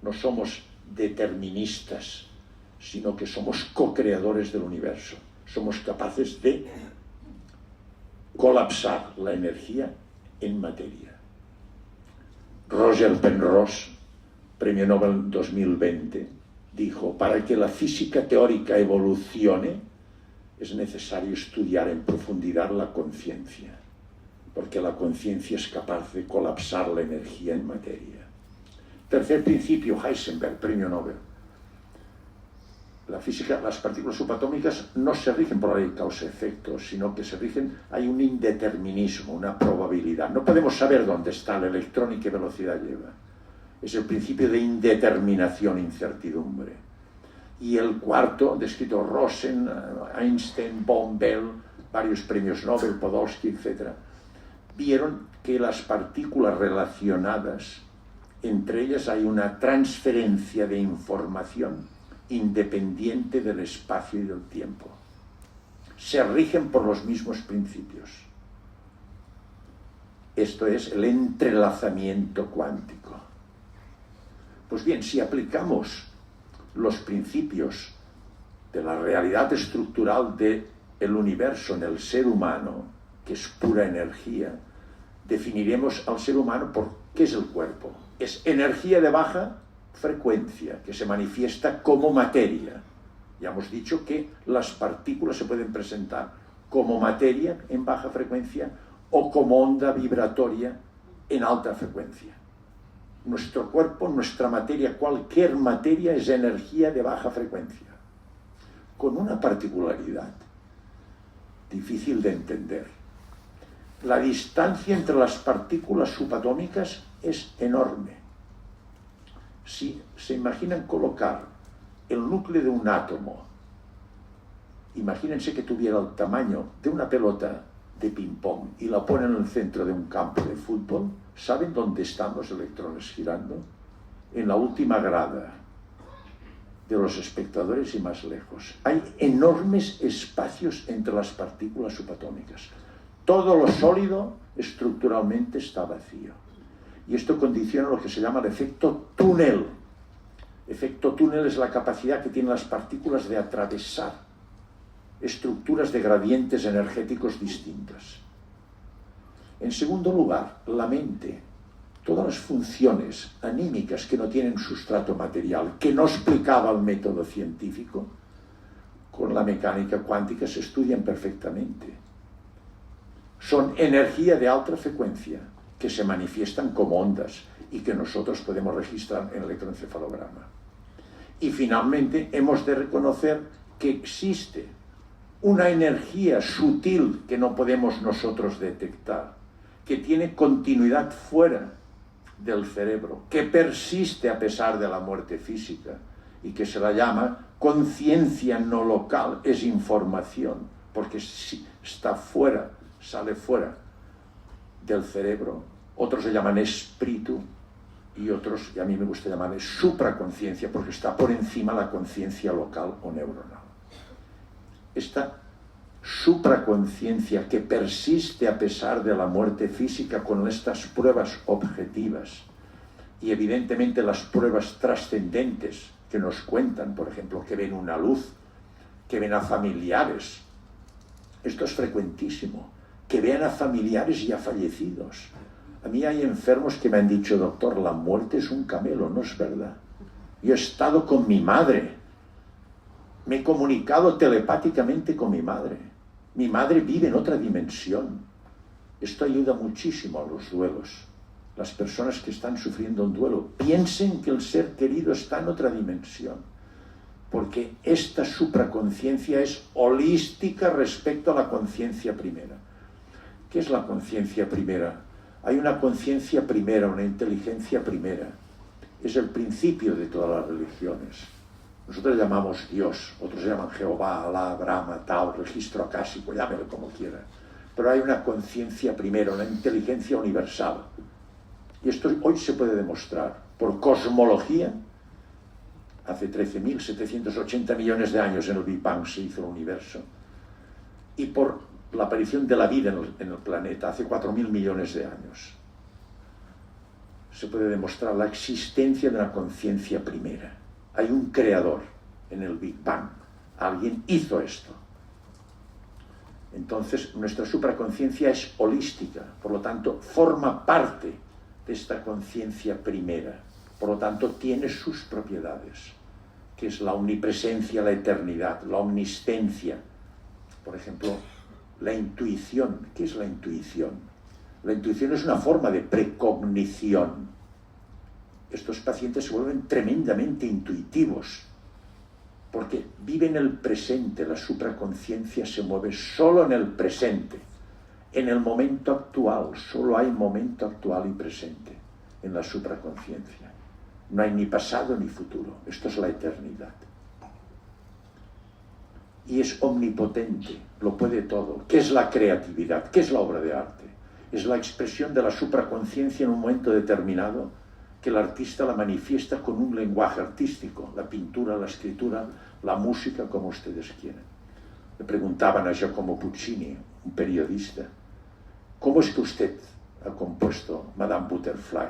[SPEAKER 2] No somos deterministas, sino que somos co-creadores del universo. Somos capaces de colapsar la energía en materia. Roger Penrose, premio Nobel 2020, dijo: para que la física teórica evolucione, es necesario estudiar en profundidad la conciencia, porque la conciencia es capaz de colapsar la energía en materia. Tercer principio, Heisenberg, premio Nobel. La física, las partículas subatómicas no se rigen por la ley causa-efecto, sino que se rigen, hay un indeterminismo, una probabilidad. No podemos saber dónde está el electrón y qué velocidad lleva. Es el principio de indeterminación, incertidumbre. Y el cuarto, descrito Rosen, Einstein, Bohm, Bell, varios premios Nobel, Podolsky, etc., vieron que las partículas relacionadas, entre ellas hay una transferencia de información independiente del espacio y del tiempo. Se rigen por los mismos principios. Esto es el entrelazamiento cuántico. Pues bien, si aplicamos los principios de la realidad estructural del universo en el ser humano, que es pura energía, definiremos al ser humano por qué es el cuerpo. Es energía de baja frecuencia que se manifiesta como materia. Ya hemos dicho que las partículas se pueden presentar como materia en baja frecuencia o como onda vibratoria en alta frecuencia. Nuestro cuerpo, nuestra materia, cualquier materia es energía de baja frecuencia, con una particularidad difícil de entender. La distancia entre las partículas subatómicas es enorme. Si se imaginan colocar el núcleo de un átomo, imagínense que tuviera el tamaño de una pelota de ping-pong y la ponen en el centro de un campo de fútbol, ¿saben dónde están los electrones girando? En la última grada de los espectadores y más lejos. Hay enormes espacios entre las partículas subatómicas. Todo lo sólido estructuralmente está vacío. Y esto condiciona lo que se llama el efecto túnel. Efecto túnel es la capacidad que tienen las partículas de atravesar estructuras de gradientes energéticos distintas. En segundo lugar, la mente. Todas las funciones anímicas que no tienen sustrato material, que no explicaba el método científico, con la mecánica cuántica se estudian perfectamente. Son energía de alta frecuencia que se manifiestan como ondas y que nosotros podemos registrar en el electroencefalograma. Y finalmente hemos de reconocer que existe una energía sutil que no podemos nosotros detectar, que tiene continuidad fuera del cerebro, que persiste a pesar de la muerte física y que se la llama conciencia no local, es información, porque si está fuera, sale fuera del cerebro. Otros le llaman espíritu y otros, y a mí me gusta llamarle supraconciencia, porque está por encima la conciencia local o neuronal. Esta supraconciencia que persiste a pesar de la muerte física con estas pruebas objetivas y evidentemente las pruebas trascendentes que nos cuentan, por ejemplo, que ven una luz, que ven a familiares. Esto es frecuentísimo, que vean a familiares ya fallecidos. A mí hay enfermos que me han dicho, doctor, la muerte es un camelo, no es verdad. Yo he estado con mi madre, me he comunicado telepáticamente con mi madre. Mi madre vive en otra dimensión. Esto ayuda muchísimo a los duelos. Las personas que están sufriendo un duelo piensen que el ser querido está en otra dimensión, porque esta supraconciencia es holística respecto a la conciencia primera. ¿Qué es la conciencia primera? Hay una conciencia primera, una inteligencia primera. Es el principio de todas las religiones. Nosotros le llamamos Dios, otros le llaman Jehová, Alá, Brahma, Tao, registro acásico, llámelo como quiera. Pero hay una conciencia primera, una inteligencia universal. Y esto hoy se puede demostrar por cosmología. Hace 13.780 millones de años en el Big Bang se hizo el universo. Y por la aparición de la vida en el planeta hace 4.000 millones de años. Se puede demostrar la existencia de una conciencia primera. Hay un creador en el Big Bang. Alguien hizo esto. Entonces, nuestra supraconciencia es holística, por lo tanto, forma parte de esta conciencia primera. Por lo tanto, tiene sus propiedades, que es la omnipresencia, la eternidad, la omniscencia. Por ejemplo, la intuición. ¿Qué es la intuición? La intuición es una forma de precognición. Estos pacientes se vuelven tremendamente intuitivos, porque viven el presente. La supraconciencia se mueve solo en el presente, en el momento actual. Solo hay momento actual y presente en la supraconciencia. No hay ni pasado ni futuro. Esto es la eternidad. Y es omnipotente, lo puede todo. ¿Qué es la creatividad? ¿Qué es la obra de arte? Es la expresión de la supraconciencia en un momento determinado, que el artista la manifiesta con un lenguaje artístico, la pintura, la escritura, la música, como ustedes quieran. Le preguntaban a Giacomo Puccini, un periodista, ¿cómo es que usted ha compuesto Madame Butterfly?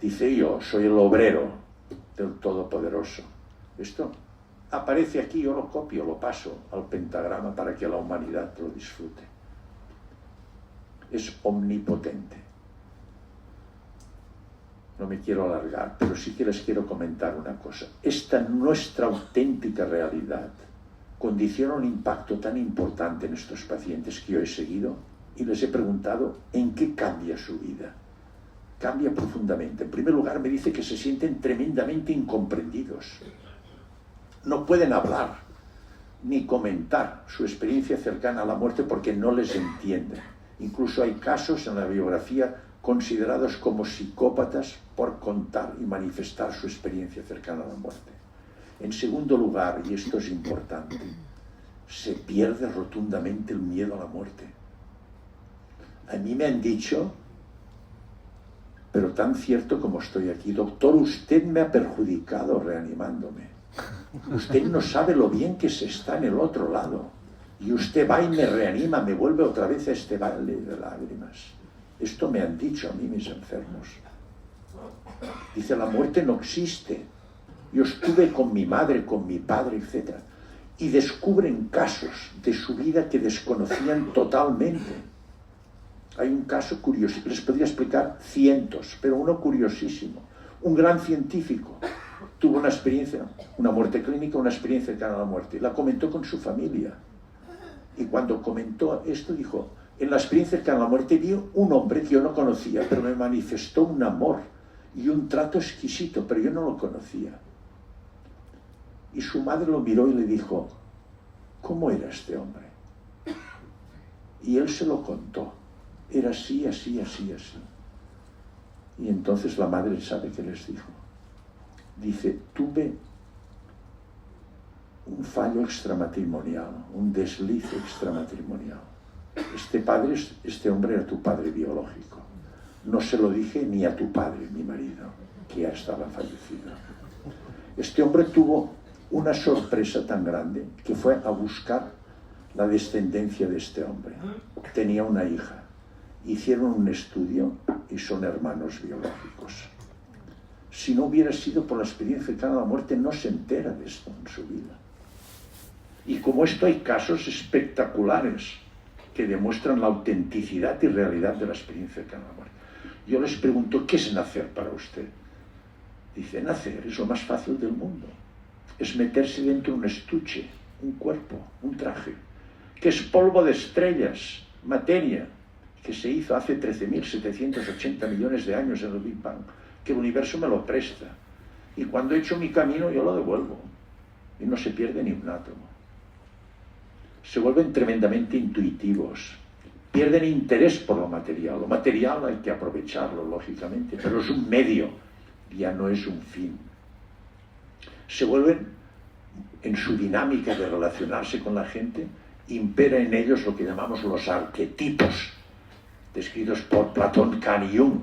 [SPEAKER 2] Dice, yo soy el obrero del Todopoderoso. Esto aparece aquí, yo lo copio, lo paso al pentagrama para que la humanidad lo disfrute. Es omnipotente. No me quiero alargar, pero sí que les quiero comentar una cosa. Esta nuestra auténtica realidad condiciona un impacto tan importante en estos pacientes que yo he seguido y les he preguntado en qué cambia su vida. Cambia profundamente. En primer lugar, me dice que se sienten tremendamente incomprendidos. No pueden hablar ni comentar su experiencia cercana a la muerte porque no les entienden. Incluso hay casos en la biografía considerados como psicópatas por contar y manifestar su experiencia cercana a la muerte. En segundo lugar, y esto es importante, se pierde rotundamente el miedo a la muerte. A mí me han dicho, pero tan cierto como estoy aquí, doctor, usted me ha perjudicado reanimándome. Usted no sabe lo bien que se está en el otro lado. Y usted va y me reanima, me vuelve otra vez a este valle de lágrimas. Esto me han dicho a mí mis enfermos. Dice, la muerte no existe. Yo estuve con mi madre, con mi padre, etc. Y descubren casos de su vida que desconocían totalmente. Hay un caso curioso, les podría explicar cientos, pero uno curiosísimo. Un gran científico tuvo una experiencia, una muerte clínica, una experiencia cercana a la muerte. La comentó con su familia. Y cuando comentó esto dijo, en la experiencia cercana a la muerte vi un hombre que yo no conocía, pero me manifestó un amor y un trato exquisito, pero yo no lo conocía. Y su madre lo miró y le dijo, ¿cómo era este hombre? Y él se lo contó. Era así, así, así, así. Y entonces la madre sabe qué les dijo. Dice, tuve un fallo extramatrimonial, un desliz extramatrimonial. Este hombre era tu padre biológico. No se lo dije ni a tu padre, mi marido, que ya estaba fallecido. Este hombre tuvo una sorpresa tan grande que fue a buscar la descendencia de este hombre. Tenía una hija. Hicieron un estudio y son hermanos biológicos. Si no hubiera sido por la experiencia cercana a la muerte, no se entera de esto en su vida. Y como esto hay casos espectaculares que demuestran la autenticidad y realidad de la experiencia cercana a la muerte. Yo les pregunto, ¿qué es nacer para usted? Dice, nacer es lo más fácil del mundo. Es meterse dentro de un estuche, un cuerpo, un traje, que es polvo de estrellas, materia, que se hizo hace 13.780 millones de años en el Big Bang, que el universo me lo presta. Y cuando he hecho mi camino, yo lo devuelvo. Y no se pierde ni un átomo. Se vuelven tremendamente intuitivos. Pierden interés por lo material. Lo material hay que aprovecharlo, lógicamente, pero es un medio, ya no es un fin. Se vuelven, en su dinámica de relacionarse con la gente, impera en ellos lo que llamamos los arquetipos, descritos por Platón, Kant y Jung.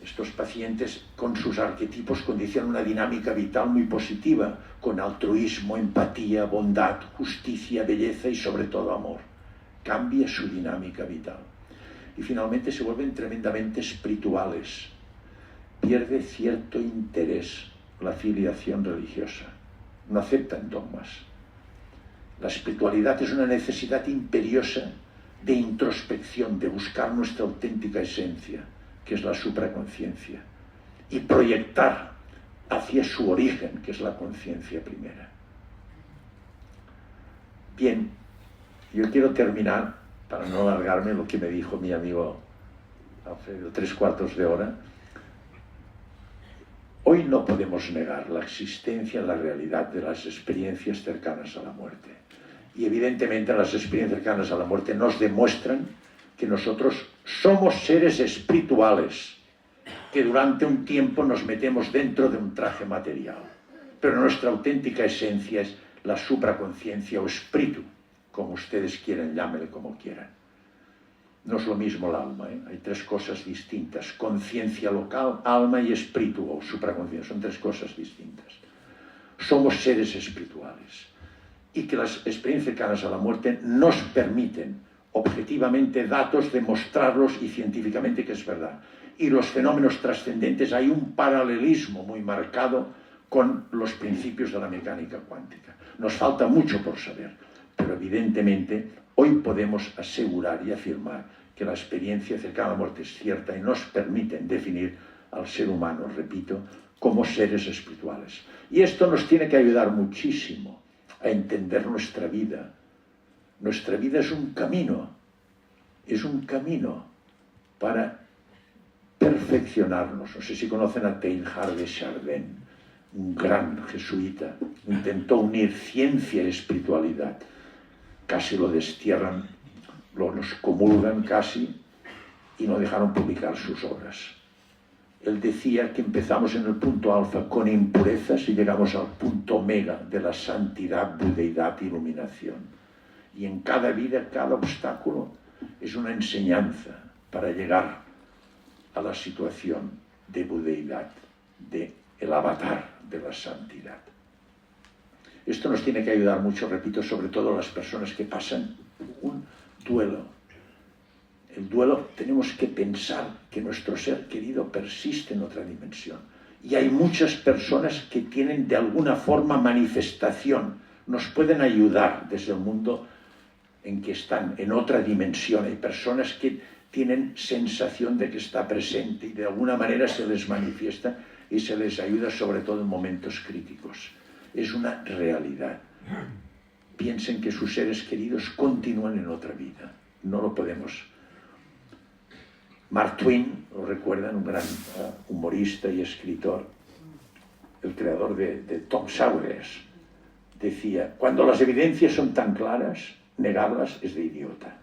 [SPEAKER 2] Estos pacientes con sus arquetipos condicionan una dinámica vital muy positiva, con altruismo, empatía, bondad, justicia, belleza y sobre todo amor. Cambia su dinámica vital. Y finalmente se vuelven tremendamente espirituales. Pierde cierto interés la filiación religiosa. No aceptan dogmas. La espiritualidad es una necesidad imperiosa de introspección, de buscar nuestra auténtica esencia, que es la supraconciencia, y proyectar hacia su origen, que es la conciencia primera. Bien, yo quiero terminar, para no alargarme, lo que me dijo mi amigo Alfredo, 3/4 de hora. Hoy no podemos negar la existencia en la realidad de las experiencias cercanas a la muerte. Y evidentemente las experiencias cercanas a la muerte nos demuestran que nosotros somos seres espirituales, que durante un tiempo nos metemos dentro de un traje material. Pero nuestra auténtica esencia es la supraconciencia o espíritu, como ustedes quieran, llámenle como quieran. No es lo mismo el alma, ¿eh? Hay tres cosas distintas. Conciencia local, alma y espíritu o supraconciencia. Son tres cosas distintas. Somos seres espirituales. Y que las experiencias cercanas a la muerte nos permiten objetivamente datos, demostrarlos y científicamente que es verdad. Y los fenómenos trascendentes, hay un paralelismo muy marcado con los principios de la mecánica cuántica. Nos falta mucho por saber, pero evidentemente hoy podemos asegurar y afirmar que la experiencia cercana a la muerte es cierta y nos permite definir al ser humano, repito, como seres espirituales. Y esto nos tiene que ayudar muchísimo a entender nuestra vida. Nuestra vida es un camino para perfeccionarnos. No sé si conocen a Teilhard de Chardin, un gran jesuita. Intentó unir ciencia y espiritualidad. Casi lo destierran, nos comulgan casi y no dejaron publicar sus obras. Él decía que empezamos en el punto alfa con impurezas y llegamos al punto omega de la santidad, budeidad, iluminación. Y en cada vida, cada obstáculo es una enseñanza para llegar a la situación de budeidad, del avatar de la santidad. Esto nos tiene que ayudar mucho, repito, sobre todo a las personas que pasan un duelo. El duelo, tenemos que pensar que nuestro ser querido persiste en otra dimensión. Y hay muchas personas que tienen de alguna forma manifestación, nos pueden ayudar desde el mundo en que están, en otra dimensión. Hay personas que tienen sensación de que está presente y de alguna manera se les manifiesta y se les ayuda sobre todo en momentos críticos. Es una realidad. Piensen que sus seres queridos continúan en otra vida. No lo podemos. Mark Twain, lo recuerdan, un gran humorista y escritor, el creador de Tom Sawyer, decía, cuando las evidencias son tan claras, negarlas es de idiota.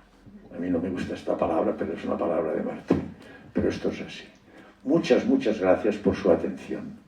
[SPEAKER 2] A mí no me gusta esta palabra, pero es una palabra de Mark Twain. Pero esto es así. Muchas, muchas gracias por su atención.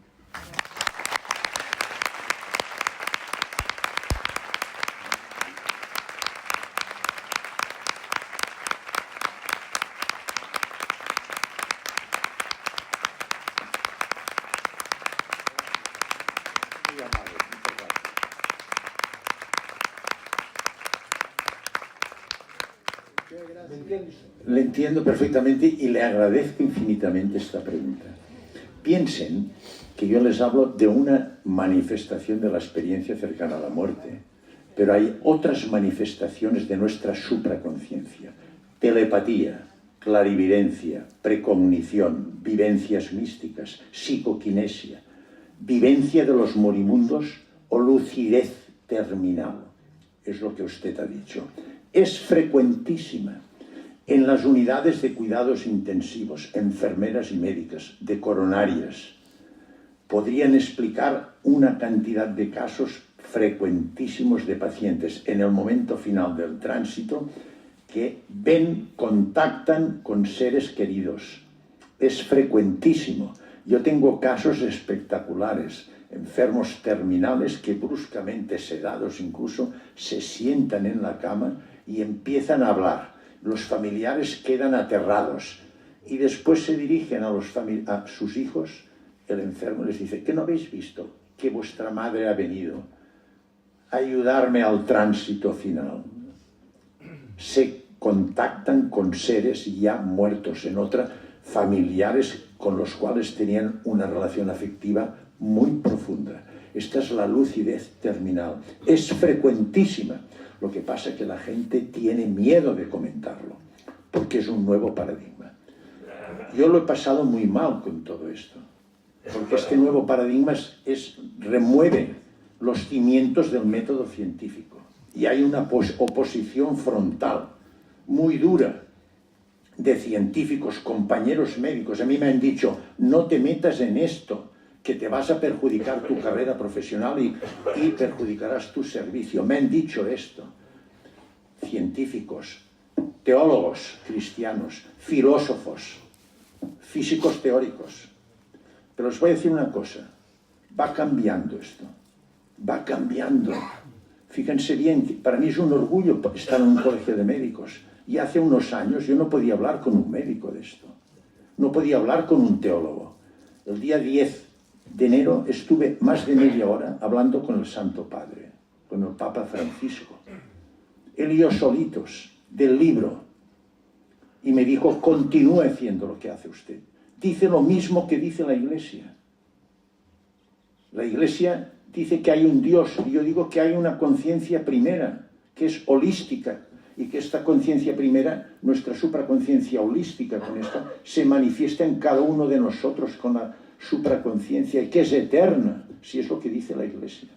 [SPEAKER 2] Le entiendo perfectamente y le agradezco infinitamente esta pregunta. Piensen que yo les hablo de una manifestación de la experiencia cercana a la muerte, pero hay otras manifestaciones de nuestra supraconciencia. Telepatía, clarividencia, precognición, vivencias místicas, psicoquinesia, vivencia de los moribundos o lucidez terminal. Es lo que usted ha dicho. Es frecuentísima en las unidades de cuidados intensivos, enfermeras y médicas, de coronarias. Podrían explicar una cantidad de casos frecuentísimos de pacientes en el momento final del tránsito que ven, contactan con seres queridos. Es frecuentísimo. Yo tengo casos espectaculares, enfermos terminales que bruscamente sedados incluso se sientan en la cama y empiezan a hablar. Los familiares quedan aterrados y después se dirigen a sus hijos. El enfermo les dice, ¿qué no habéis visto? Que vuestra madre ha venido a ayudarme al tránsito final. Se contactan con seres ya muertos en otra, familiares con los cuales tenían una relación afectiva muy profunda. Esta es la lucidez terminal. Es frecuentísima. Lo que pasa es que la gente tiene miedo de comentarlo, porque es un nuevo paradigma. Yo lo he pasado muy mal con todo esto, porque este nuevo paradigma remueve los cimientos del método científico. Y hay una oposición frontal, muy dura, de científicos, compañeros médicos. A mí me han dicho, no te metas en esto, que te vas a perjudicar tu carrera profesional y perjudicarás tu servicio. Me han dicho esto. Científicos, teólogos cristianos, filósofos, físicos teóricos. Pero os voy a decir una cosa, va cambiando esto, va cambiando. Fíjense bien, para mí es un orgullo estar en un colegio de médicos. Y hace unos años yo no podía hablar con un médico de esto, no podía hablar con un teólogo. El día 10 de enero estuve más de media hora hablando con el Santo Padre, con el Papa Francisco. Él y yo solitos, del libro. Y me dijo, continúe haciendo lo que hace usted. Dice lo mismo que dice la Iglesia. La Iglesia dice que hay un Dios, y yo digo que hay una conciencia primera, que es holística, y que esta conciencia primera, nuestra supraconciencia holística con esta, se manifiesta en cada uno de nosotros con la supraconciencia, y que es eterna, si es lo que dice la Iglesia.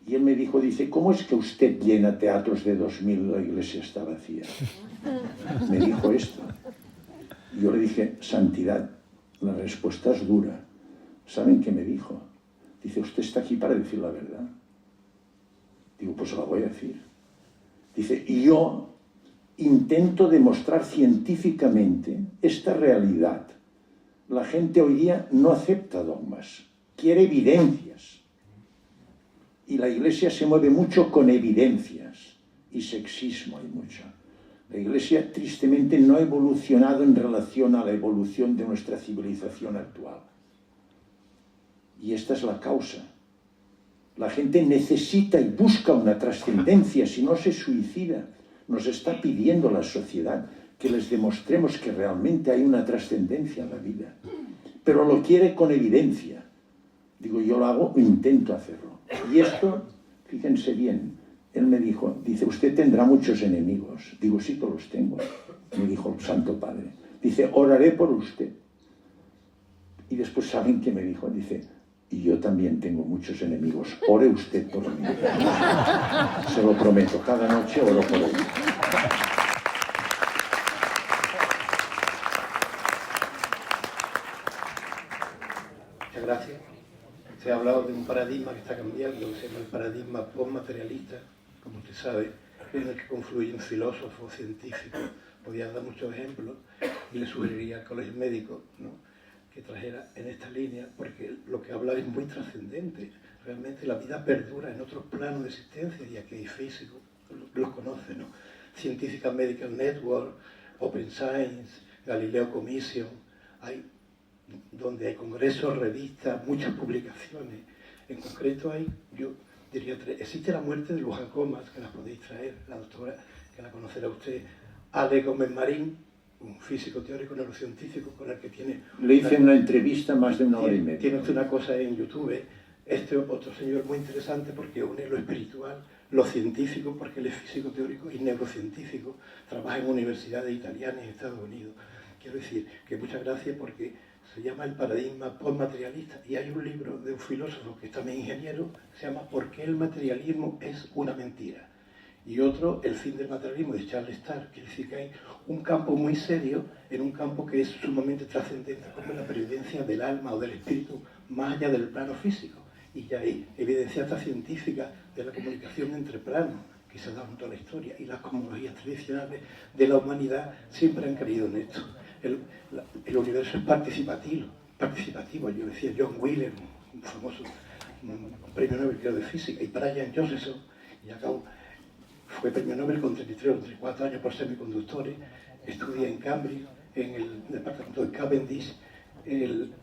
[SPEAKER 2] Y él me dijo, dice, ¿cómo es que usted llena teatros de 2000 y la iglesia está vacía? Me dijo esto. Y yo le dije, santidad, la respuesta es dura. ¿Saben qué me dijo? Dice, usted está aquí para decir la verdad. Digo, pues la voy a decir. Dice, y yo intento demostrar científicamente esta realidad. La gente hoy día no acepta dogmas, quiere evidencias. Y la Iglesia se mueve mucho con evidencias, y sexismo hay mucho. La Iglesia, tristemente, no ha evolucionado en relación a la evolución de nuestra civilización actual. Y esta es la causa. La gente necesita y busca una trascendencia, si no se suicida. Nos está pidiendo la sociedad que les demostremos que realmente hay una trascendencia en la vida. Pero lo quiere con evidencia. Digo, yo lo hago, intento hacerlo. Y esto, fíjense bien, él me dijo, dice, usted tendrá muchos enemigos. Digo, sí que los tengo, me dijo el Santo Padre. Dice, oraré por usted. Y después, ¿saben qué me dijo? Dice, y yo también tengo muchos enemigos, ore usted por mí. Se lo prometo, cada noche oro por él.
[SPEAKER 3] Muchas gracias. Se ha hablado de un paradigma que está cambiando, que se llama el paradigma postmaterialista, como usted sabe, en el que confluyen filósofos, científicos. Podía dar muchos ejemplos y le sugeriría al Colegio Médico, ¿no?, que trajera en esta línea, porque lo que habla es muy trascendente. Realmente la vida perdura en otros planos de existencia, y aquí hay físicos, los conoce, ¿no? Scientific Medical Network, Open Science, Galileo Commission, donde hay congresos, revistas, muchas publicaciones. En concreto hay, yo diría, existe la muerte de Luján Comas, que la podéis traer, la doctora, que la conocerá usted, Ale Gómez Marín, un físico teórico neurocientífico con el que tiene...
[SPEAKER 2] Le hice una entrevista más de una hora y media.
[SPEAKER 3] Tiene usted una cosa en YouTube, este otro señor muy interesante porque une lo espiritual, lo científico, porque él es físico teórico y neurocientífico, trabaja en universidades italianas en Estados Unidos. Quiero decir que muchas gracias porque se llama el paradigma postmaterialista, y hay un libro de un filósofo que es también ingeniero, que se llama ¿Por qué el materialismo es una mentira? Y otro, El fin del materialismo, de Charles Starr, que dice que hay un campo muy serio en un campo que es sumamente trascendente, como la presencia del alma o del espíritu más allá del plano físico. Y ya hay evidencia hasta científica de la comunicación entre planos, que se ha dado en toda la historia, y las cosmologías tradicionales de la humanidad siempre han creído en esto. El universo es participativo. Yo decía John Wheeler, un famoso premio Nobel creo de física, y Brian Josephson, y acabo, fue premio Nobel con 33 o 34 años por semiconductores, estudia en Cambridge, en el departamento de Cavendish,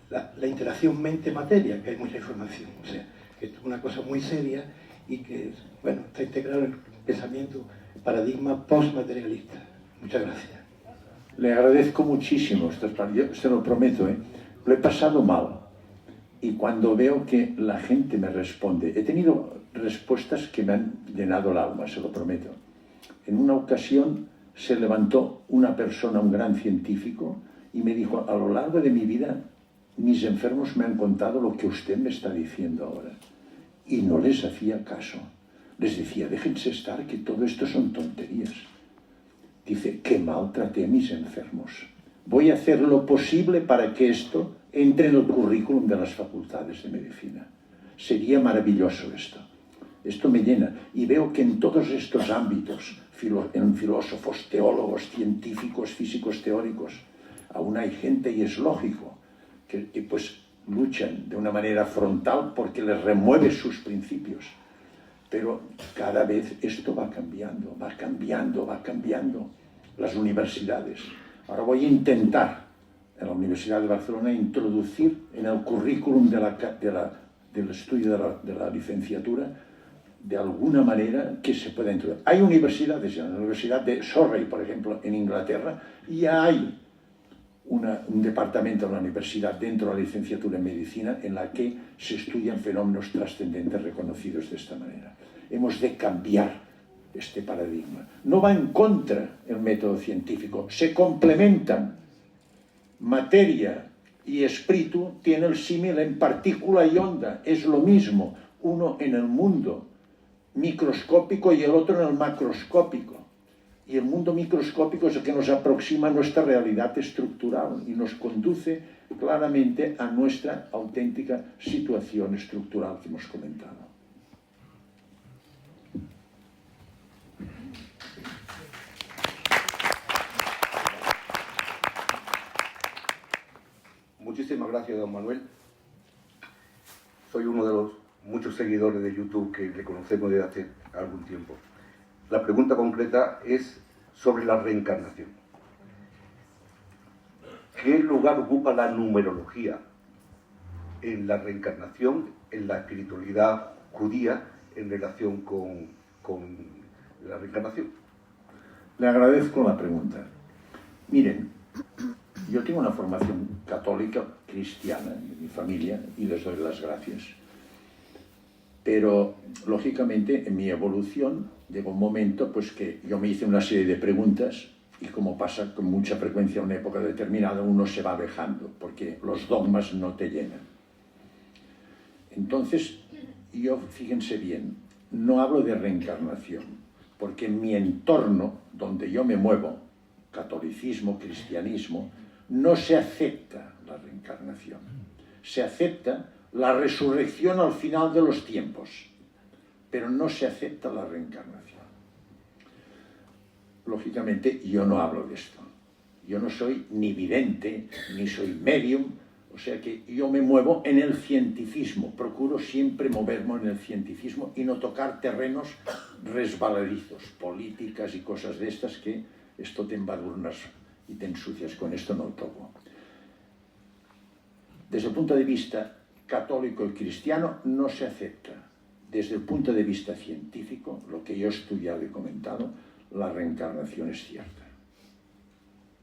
[SPEAKER 3] la interacción mente-materia, que hay mucha información, o sea, que es una cosa muy seria y que, bueno, está integrado en el pensamiento paradigma postmaterialista. Muchas gracias.
[SPEAKER 2] Le agradezco muchísimo, yo se lo prometo, lo he pasado mal. Y cuando veo que la gente me responde, he tenido respuestas que me han llenado el alma, se lo prometo. En una ocasión se levantó una persona, un gran científico, y me dijo, a lo largo de mi vida, mis enfermos me han contado lo que usted me está diciendo ahora. Y no les hacía caso. Les decía, déjense estar, que todo esto son tonterías. Dice, qué mal traté a mis enfermos. Voy a hacer lo posible para que esto entre en el currículum de las facultades de medicina. Sería maravilloso esto. Esto me llena. Y veo que en todos estos ámbitos, en filósofos, teólogos, científicos, físicos teóricos, aún hay gente, y es lógico, que pues luchan de una manera frontal porque les remueve sus principios. Pero cada vez esto va cambiando, va cambiando, va cambiando. Las universidades. Ahora voy a intentar, en la Universidad de Barcelona, introducir en el currículum del estudio de la licenciatura, de alguna manera, que se pueda introducir. Hay universidades, en la Universidad de Surrey, por ejemplo, en Inglaterra, ya hay un departamento de la universidad dentro de la licenciatura en medicina en la que se estudian fenómenos trascendentes reconocidos de esta manera. Hemos de cambiar este paradigma. No va en contra el método científico, se complementan. Materia y espíritu tienen el símil en partícula y onda, es lo mismo, uno en el mundo microscópico y el otro en el macroscópico. Y el mundo microscópico es el que nos aproxima a nuestra realidad estructural y nos conduce claramente a nuestra auténtica situación estructural que hemos comentado.
[SPEAKER 4] Muchísimas gracias, don Manuel. Soy uno de los muchos seguidores de YouTube que le conocemos desde hace algún tiempo. La pregunta concreta es sobre la reencarnación. ¿Qué lugar ocupa la numerología en la reencarnación, en la espiritualidad judía en relación con la reencarnación?
[SPEAKER 2] Le agradezco la pregunta. Miren, yo tengo una formación católica cristiana en mi familia y les doy las gracias. Pero, lógicamente, en mi evolución llegó un momento pues, que yo me hice una serie de preguntas y como pasa con mucha frecuencia en una época determinada, uno se va alejando porque los dogmas no te llenan. Entonces, yo, fíjense bien, no hablo de reencarnación, porque en mi entorno, donde yo me muevo, catolicismo, cristianismo, no se acepta la reencarnación. Se acepta la resurrección al final de los tiempos, pero no se acepta la reencarnación. Lógicamente, yo no hablo de esto. Yo no soy ni vidente, ni soy medium, o sea que yo me muevo en el cientificismo. Procuro siempre moverme en el cientificismo y no tocar terrenos resbaladizos, políticas y cosas de estas que esto te embadurnas y te ensucias. Con esto no lo toco. Desde el punto de vista católico y cristiano no se acepta. Desde el punto de vista científico, lo que yo he estudiado y comentado, la reencarnación es cierta.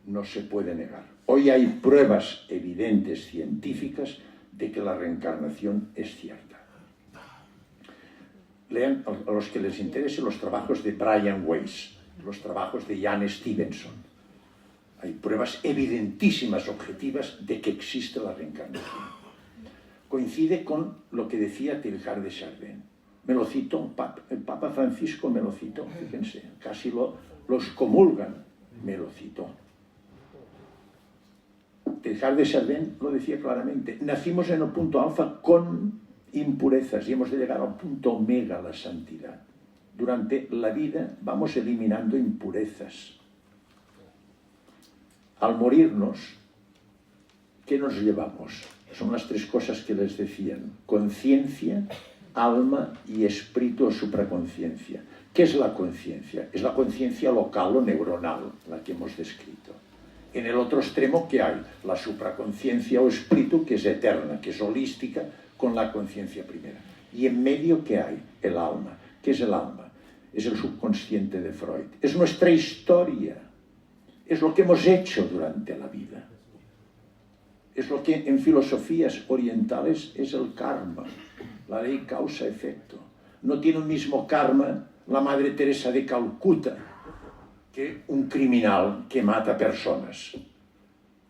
[SPEAKER 2] No se puede negar. Hoy hay pruebas evidentes científicas de que la reencarnación es cierta. Lean a los que les interese los trabajos de Brian Weiss, los trabajos de Jan Stevenson. Hay pruebas evidentísimas, objetivas, de que existe la reencarnación. Coincide con lo que decía Teilhard de Chardin. Me lo citó, el Papa Francisco me lo citó, fíjense, casi los comulgan, me lo citó. Teilhard de Chardin lo decía claramente, nacimos en el punto alfa con impurezas y hemos de llegar al punto omega, la santidad. Durante la vida vamos eliminando impurezas. Al morirnos, ¿qué nos llevamos? Son las tres cosas que les decían, conciencia, alma y espíritu o supraconciencia. ¿Qué es la conciencia? Es la conciencia local o neuronal, la que hemos descrito. En el otro extremo, ¿qué hay? La supraconciencia o espíritu, que es eterna, que es holística, con la conciencia primera. Y en medio, ¿qué hay? El alma. ¿Qué es el alma? Es el subconsciente de Freud. Es nuestra historia. Es lo que hemos hecho durante la vida. Es lo que en filosofías orientales es el karma, la ley causa-efecto. No tiene el mismo karma la Madre Teresa de Calcuta que un criminal que mata personas.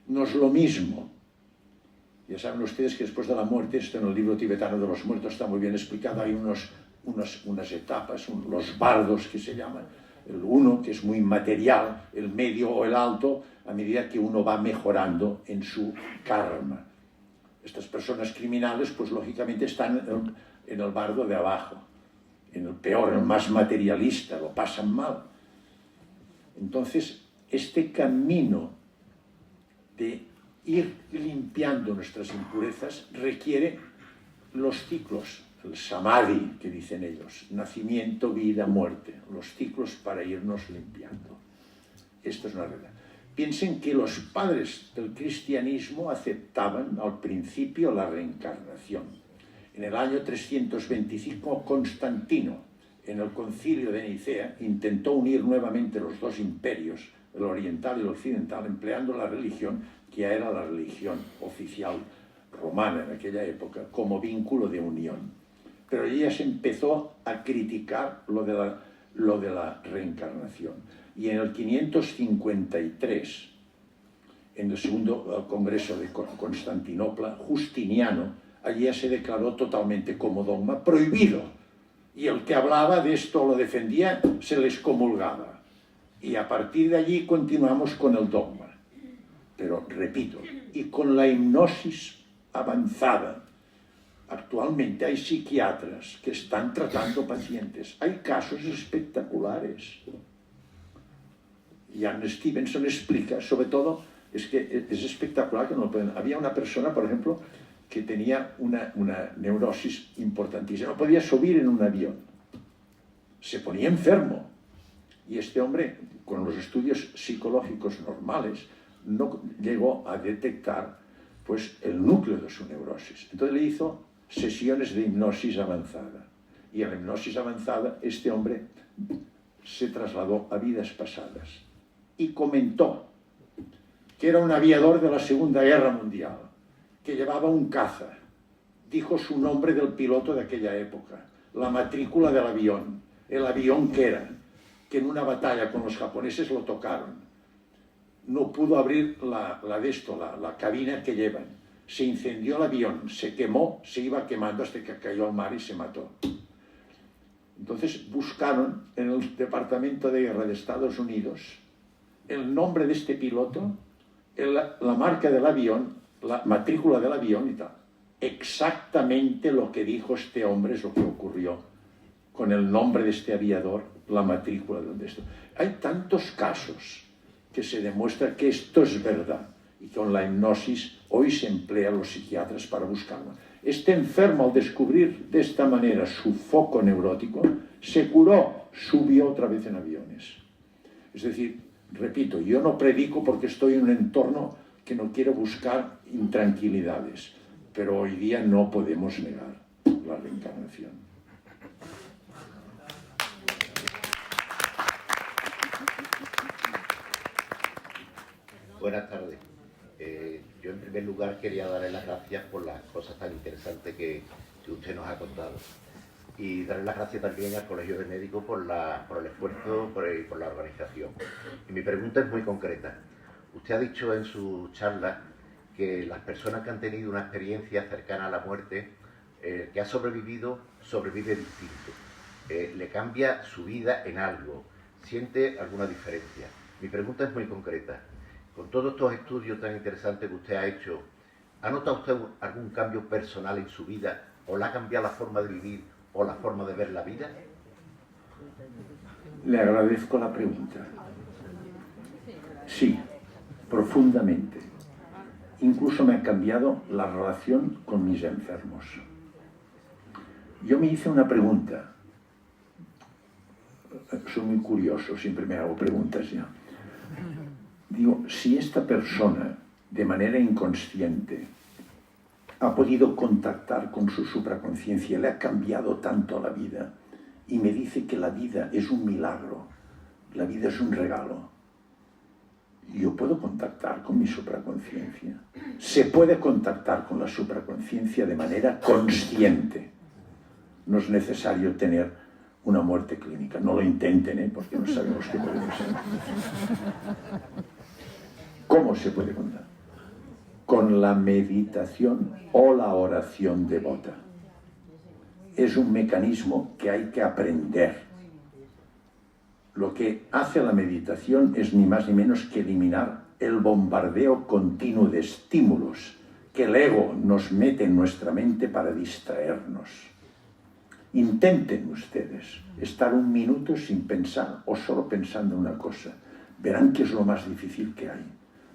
[SPEAKER 2] No es lo mismo. Ya saben ustedes que después de la muerte, esto en el libro tibetano de los muertos está muy bien explicado, hay unas etapas, los bardos que se llaman. El uno, que es muy material, el medio o el alto, a medida que uno va mejorando en su karma. Estas personas criminales, pues lógicamente están en el bardo de abajo, en el peor, el más materialista, lo pasan mal. Entonces, este camino de ir limpiando nuestras impurezas requiere los ciclos, el samadhi, que dicen ellos, nacimiento, vida, muerte, los ciclos para irnos limpiando. Esto es una realidad. Piensen que los padres del cristianismo aceptaban al principio la reencarnación. En el año 325, Constantino, en el concilio de Nicea, intentó unir nuevamente los dos imperios, el oriental y el occidental, empleando la religión que era la religión oficial romana en aquella época, como vínculo de unión. Pero ella se empezó a criticar lo de la reencarnación. Y en el 553, en el segundo congreso de Constantinopla, Justiniano, allí ya se declaró totalmente como dogma prohibido. Y el que hablaba de esto o lo defendía, se les excomulgaba. Y a partir de allí continuamos con el dogma. Pero, repito, y con la hipnosis avanzada. Actualmente hay psiquiatras que están tratando pacientes. Hay casos espectaculares. Jan Stevenson explica, sobre todo, es que es espectacular que no lo pueden. Había una persona, por ejemplo, que tenía una neurosis importantísima. No podía subir en un avión. Se ponía enfermo. Y este hombre, con los estudios psicológicos normales, no llegó a detectar pues, el núcleo de su neurosis. Entonces le hizo sesiones de hipnosis avanzada. Y en la hipnosis avanzada, este hombre se trasladó a vidas pasadas. Y comentó que era un aviador de la Segunda Guerra Mundial, que llevaba un caza. Dijo su nombre del piloto de aquella época, la matrícula del avión, el avión que era, que en una batalla con los japoneses lo tocaron. No pudo abrir la cabina que llevan. Se incendió el avión, se quemó, se iba quemando hasta que cayó al mar y se mató. Entonces buscaron en el Departamento de Guerra de Estados Unidos el nombre de este piloto, la marca del avión, la matrícula del avión y tal. Exactamente lo que dijo este hombre es lo que ocurrió con el nombre de este aviador, la matrícula de donde esto. Hay tantos casos que se demuestra que esto es verdad y con la hipnosis hoy se emplea a los psiquiatras para buscarlo. Este enfermo, al descubrir de esta manera su foco neurótico, se curó, subió otra vez en aviones. Es decir, repito, yo no predico porque estoy en un entorno que no quiero buscar intranquilidades, pero hoy día no podemos negar la reencarnación.
[SPEAKER 5] Buenas tardes. Yo en primer lugar quería darle las gracias por las cosas tan interesantes que usted nos ha contado. Y darle las gracias también al Colegio de Médicos por el esfuerzo y por la organización. Y mi pregunta es muy concreta. Usted ha dicho en su charla que las personas que han tenido una experiencia cercana a la muerte, que ha sobrevivido, sobrevive distinto. Le cambia su vida en algo. ¿Siente alguna diferencia? Mi pregunta es muy concreta. Con todos estos estudios tan interesantes que usted ha hecho, ¿ha notado usted algún cambio personal en su vida? ¿O le ha cambiado la forma de vivir o la forma de ver la vida?
[SPEAKER 2] Le agradezco la pregunta. Sí, profundamente. Incluso me ha cambiado la relación con mis enfermos. Yo me hice una pregunta. Soy muy curioso, siempre me hago preguntas ya. Digo, si esta persona, de manera inconsciente, ha podido contactar con su supraconsciencia, le ha cambiado tanto la vida, y me dice que la vida es un milagro, la vida es un regalo, yo puedo contactar con mi supraconsciencia. Se puede contactar con la supraconsciencia de manera consciente. No es necesario tener una muerte clínica. No lo intenten, porque no sabemos qué podemos hacer. ¿Cómo se puede contar? Con la meditación o la oración devota. Es un mecanismo que hay que aprender. Lo que hace la meditación es ni más ni menos que eliminar el bombardeo continuo de estímulos que el ego nos mete en nuestra mente para distraernos. Intenten ustedes estar un minuto sin pensar o solo pensando en una cosa. Verán que es lo más difícil que hay.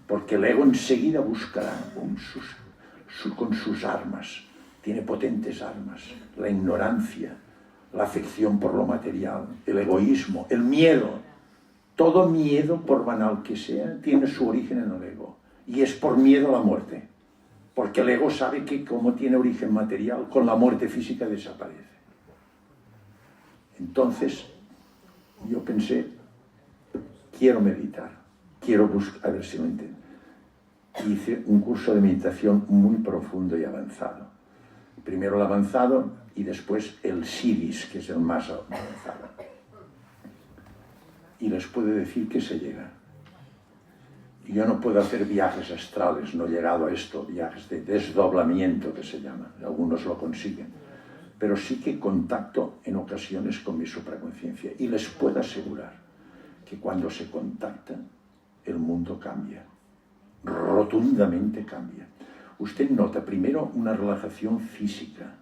[SPEAKER 2] Porque el ego enseguida buscará con sus armas. Tiene potentes armas. La ignorancia, la afección por lo material, el egoísmo, el miedo. Todo miedo, por banal que sea, tiene su origen en el ego. Y es por miedo a la muerte. Porque el ego sabe que como tiene origen material, con la muerte física desaparece. Entonces, yo pensé, quiero meditar. Quiero buscar, a ver si lo entiendo. hice un curso de meditación muy profundo y avanzado. Primero el avanzado y después el Siddhis, que es el más avanzado. Y les puedo decir que se llega. Yo no puedo hacer viajes astrales, no he llegado a esto, viajes de desdoblamiento que se llama, algunos lo consiguen, pero sí que contacto en ocasiones con mi supraconciencia y les puedo asegurar que cuando se contacta el mundo cambia, rotundamente cambia. Usted nota primero una relajación física,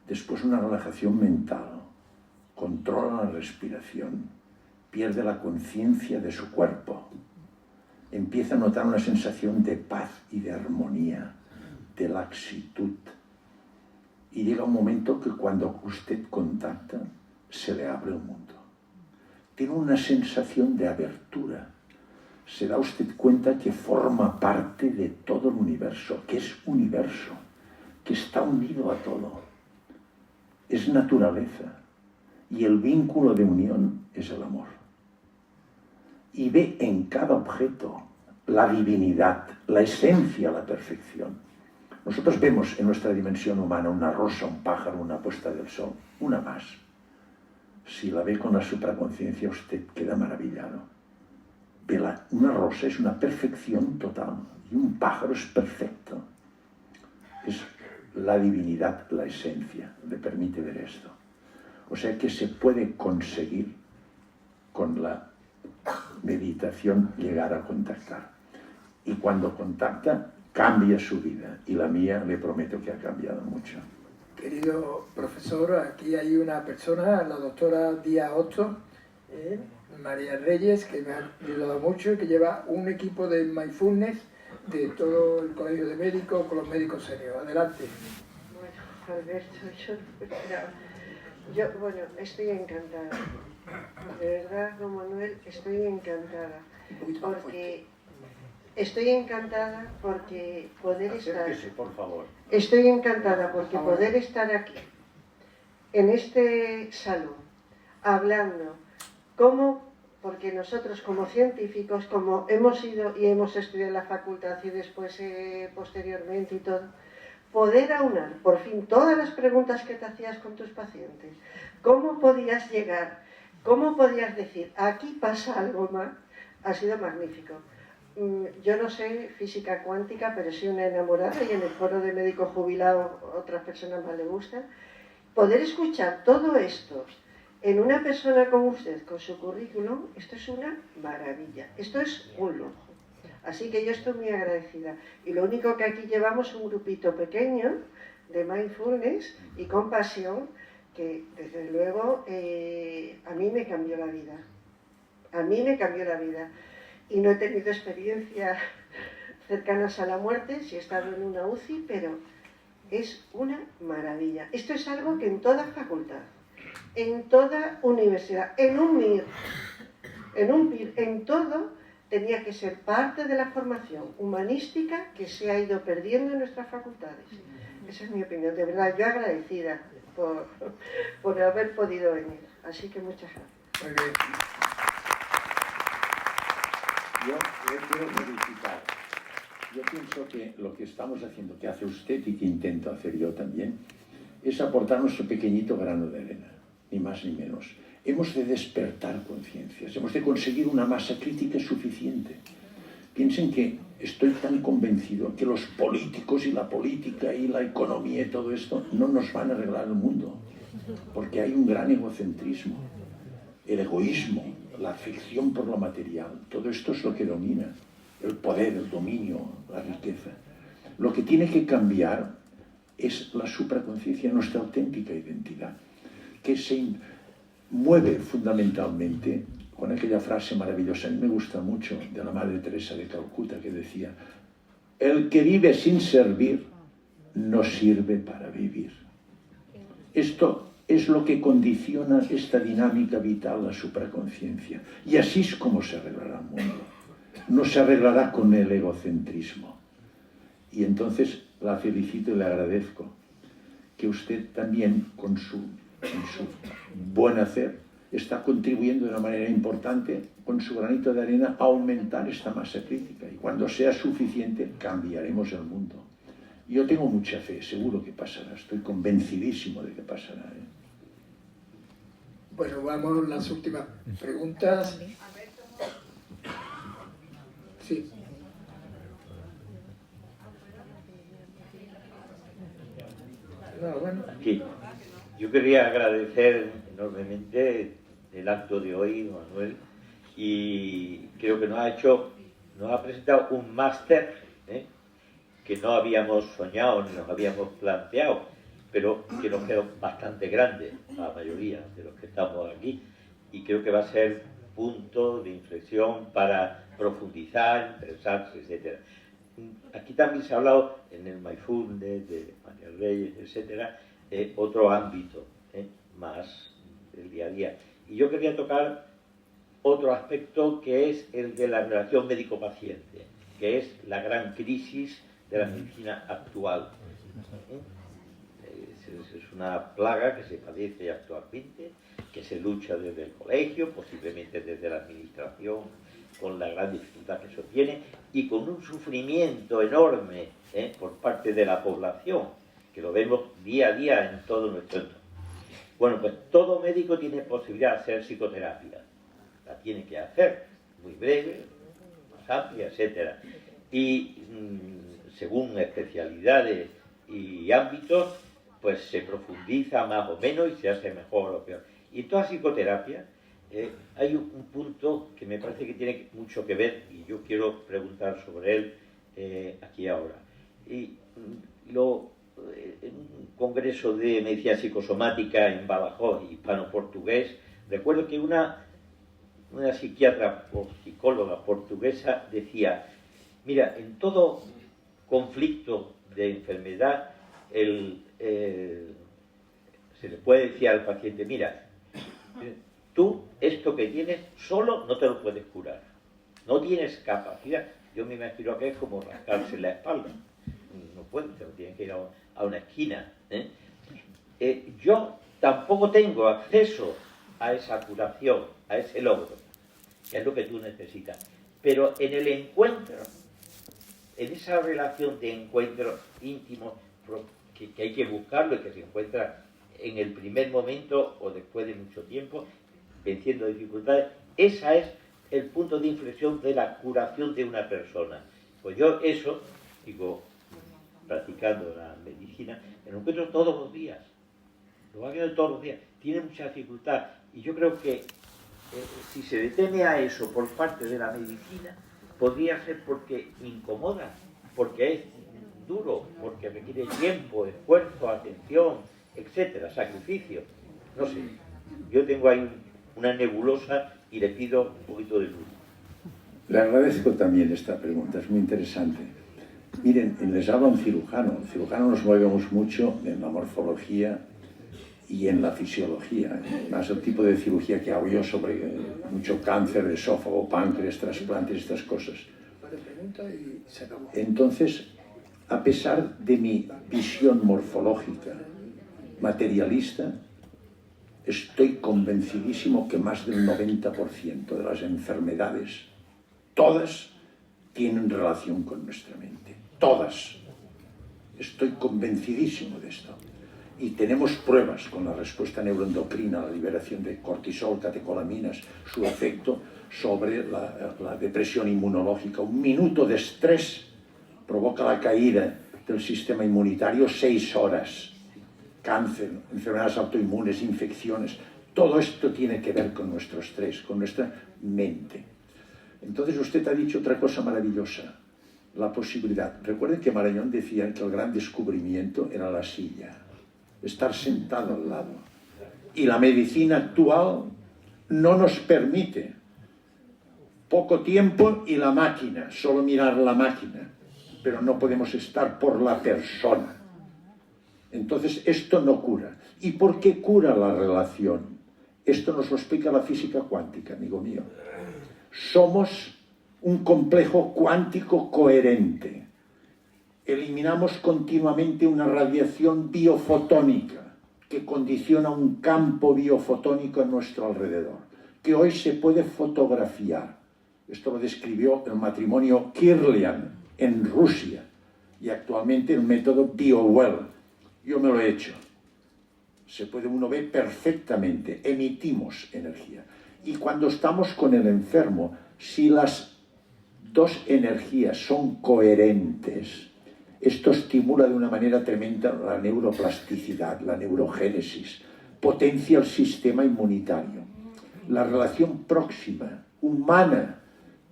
[SPEAKER 2] después una relajación mental, controla la respiración, pierde la conciencia de su cuerpo, empieza a notar una sensación de paz y de armonía, de laxitud. Y llega un momento que cuando usted contacta, se le abre el mundo. Tiene una sensación de abertura. Se da usted cuenta que forma parte de todo el universo, que es universo, que está unido a todo. Es naturaleza. Y el vínculo de unión es el amor. Y ve en cada objeto la divinidad, la esencia, la perfección. Nosotros vemos en nuestra dimensión humana una rosa, un pájaro, una puesta del sol, una más. Si la ve con la supraconciencia, usted queda maravillado. Una rosa es una perfección total y un pájaro es perfecto. Es la divinidad, la esencia, le permite ver esto. O sea que se puede conseguir con la meditación llegar a contactar. Y cuando contacta, cambia su vida. Y la mía le prometo que ha cambiado mucho.
[SPEAKER 1] Querido profesor, aquí hay una persona, la doctora Díaz Otto, María Reyes, que me ha ayudado mucho y que lleva un equipo de mindfulness de todo el colegio de médicos con los médicos serios. Adelante.
[SPEAKER 6] Bueno, Alberto, yo estoy encantada. De verdad, don Manuel, estoy encantada. Porque estoy encantada porque poder estar...
[SPEAKER 2] por favor.
[SPEAKER 6] Estoy encantada porque poder estar aquí, en este salón, hablando, porque nosotros como científicos, como hemos ido y hemos estudiado en la facultad y después posteriormente y todo, poder aunar por fin todas las preguntas que te hacías con tus pacientes, cómo podías llegar, cómo podías decir, aquí pasa algo más, ha sido magnífico. Yo no sé física cuántica, pero soy una enamorada y en el foro de médicos jubilados otras personas más le gustan. Poder escuchar todo esto en una persona como usted, con su currículum, esto es una maravilla, esto es un lujo. Así que yo estoy muy agradecida. Y lo único que aquí llevamos es un grupito pequeño de mindfulness y compasión que desde luego a mí me cambió la vida. A mí me cambió la vida. Y no he tenido experiencias cercanas a la muerte, si he estado en una UCI, pero es una maravilla. Esto es algo que en toda facultad, en toda universidad, en un MIR, en todo, tenía que ser parte de la formación humanística que se ha ido perdiendo en nuestras facultades. Esa es mi opinión. De verdad, yo agradecida por haber podido venir. Así que muchas gracias.
[SPEAKER 1] Muy bien.
[SPEAKER 2] Yo quiero verificar. Yo pienso que lo que estamos haciendo, que hace usted y que intento hacer yo también, es aportar nuestro pequeñito grano de arena, ni más ni menos. Hemos de despertar conciencias, hemos de conseguir una masa crítica suficiente. Piensen que estoy tan convencido que los políticos y la política y la economía y todo esto no nos van a arreglar el mundo, porque hay un gran egocentrismo, el egoísmo, la afección por lo material, todo esto es lo que domina, el poder, el dominio, la riqueza. Lo que tiene que cambiar es la supraconciencia, nuestra auténtica identidad, que se mueve fundamentalmente con aquella frase maravillosa, a mí me gusta mucho, de la Madre Teresa de Calcuta, que decía: el que vive sin servir no sirve para vivir. Esto es lo que condiciona esta dinámica vital, la supraconciencia. Y así es como se arreglará el mundo. No se arreglará con el egocentrismo. Y entonces la felicito y le agradezco que usted también, con su buen hacer, está contribuyendo de una manera importante con su granito de arena a aumentar esta masa crítica. Y cuando sea suficiente, cambiaremos el mundo. Yo tengo mucha fe, seguro que pasará, estoy convencidísimo de que pasará.
[SPEAKER 1] Bueno, vamos a las últimas preguntas. Sí. No, bueno.
[SPEAKER 7] Aquí. Yo quería agradecer enormemente el acto de hoy, Manuel, y creo que nos ha presentado un máster que no habíamos soñado ni nos habíamos planteado, pero que nos quedó bastante grande, la mayoría de los que estamos aquí, y creo que va a ser punto de inflexión para profundizar, interesarse, etc. Aquí también se ha hablado en el Mindfulness de María Reyes, etcétera, otro ámbito más del día a día. Y yo quería tocar otro aspecto que es el de la relación médico-paciente, que es la gran crisis de la medicina actual. Es una plaga que se padece actualmente, que se lucha desde el colegio, posiblemente desde la administración, con la gran dificultad que eso tiene, y con un sufrimiento enorme por parte de la población, que lo vemos día a día en todo nuestro entorno. Bueno, pues todo médico tiene posibilidad de hacer psicoterapia. La tiene que hacer, muy breve, más amplia, etc. Y según especialidades y ámbitos, pues se profundiza más o menos y se hace mejor o peor. Y en toda psicoterapia hay un punto que me parece que tiene mucho que ver, y yo quiero preguntar sobre él aquí ahora. Y en un congreso de medicina psicosomática en Badajoz, hispano-portugués, recuerdo que una psiquiatra o psicóloga portuguesa decía: mira, en todo conflicto de enfermedad se le puede decir al paciente: mira, tú esto que tienes solo no te lo puedes curar, no tienes capacidad. Yo me imagino que es como rascarse la espalda, no puedes, te lo tienes que ir a una esquina. Yo tampoco tengo acceso a esa curación, a ese logro, que es lo que tú necesitas, pero en el encuentro, en esa relación de encuentro íntimo que hay que buscarlo y que se encuentra en el primer momento o después de mucho tiempo, venciendo dificultades, ese es el punto de inflexión de la curación de una persona. Pues yo eso, digo, practicando la medicina, me lo encuentro todos los días, lo va viendo todos los días, tiene mucha dificultad, y yo creo que si se detiene a eso por parte de la medicina, podría ser porque incomoda, porque es duro, porque requiere tiempo, esfuerzo, atención, etcétera, sacrificio. No sé, yo tengo ahí una nebulosa y le pido un poquito de luz.
[SPEAKER 2] Le agradezco también esta pregunta, es muy interesante. Miren, les habla un cirujano. El cirujano nos movemos mucho en la morfología y en la fisiología. Más el tipo de cirugía que hago yo sobre mucho cáncer de esófago, páncreas, trasplantes, estas cosas. Entonces, a pesar de mi visión morfológica materialista, estoy convencidísimo que más del 90% de las enfermedades, todas, tienen relación con nuestra mente. Todas. Estoy convencidísimo de esto. Y tenemos pruebas con la respuesta neuroendocrina, la liberación de cortisol, catecolaminas, su efecto sobre la depresión inmunológica. Un minuto de estrés provoca la caída del sistema inmunitario 6 horas. Cáncer, enfermedades autoinmunes, infecciones. Todo esto tiene que ver con nuestro estrés, con nuestra mente. Entonces usted ha dicho otra cosa maravillosa, la posibilidad. Recuerden que Marañón decía que el gran descubrimiento era la silla, estar sentado al lado. Y la medicina actual no nos permite poco tiempo y la máquina, solo mirar la máquina, pero no podemos estar por la persona. Entonces esto no cura. ¿Y por qué cura la relación? Esto nos lo explica la física cuántica, amigo mío. Somos un complejo cuántico coherente. Eliminamos continuamente una radiación biofotónica, que condiciona un campo biofotónico en nuestro alrededor, que hoy se puede fotografiar. Esto lo describió el matrimonio Kirlian en Rusia y actualmente el método BioWell. Yo me lo he hecho. Se puede uno ver perfectamente, emitimos energía. Y cuando estamos con el enfermo, si las dos energías son coherentes, esto estimula de una manera tremenda la neuroplasticidad, la neurogénesis, potencia el sistema inmunitario. La relación próxima, humana,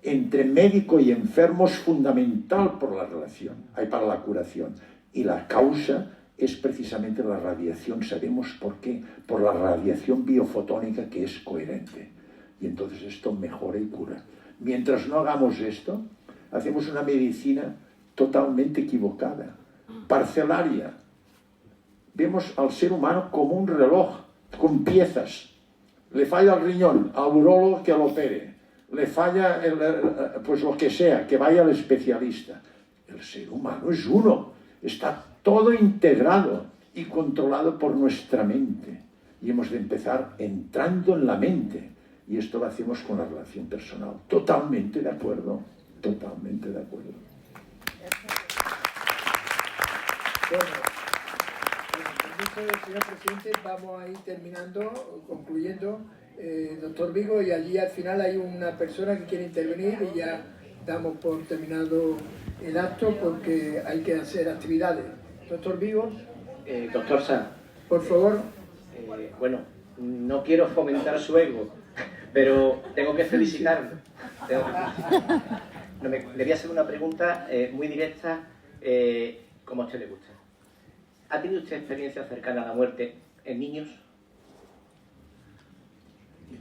[SPEAKER 2] entre médico y enfermo es fundamental por la relación, para la curación. Y la causa es precisamente la radiación. ¿Sabemos por qué? Por la radiación biofotónica que es coherente. Y entonces esto mejora y cura. Mientras no hagamos esto, hacemos una medicina totalmente equivocada, parcelaria. Vemos al ser humano como un reloj con piezas. Le falla el riñón, al urólogo que lo opere. Le falla pues lo que sea, que vaya al especialista. El ser humano es uno, está todo integrado y controlado por nuestra mente. Y hemos de empezar entrando en la mente. Y esto lo hacemos con la relación personal. Totalmente de acuerdo, totalmente de acuerdo.
[SPEAKER 1] Bueno, con permiso, señor presidente, vamos a ir terminando, concluyendo. Doctor Vigo, y allí al final hay una persona que quiere intervenir y ya damos por terminado el acto porque hay que hacer actividades. Doctor Vigo.
[SPEAKER 8] Doctor Sanz.
[SPEAKER 1] Por favor.
[SPEAKER 8] Bueno, no quiero fomentar su ego, pero tengo que felicitarlo. No, le voy a hacer una pregunta muy directa, como a usted le gusta. ¿Ha tenido usted experiencia cercana a la muerte en niños?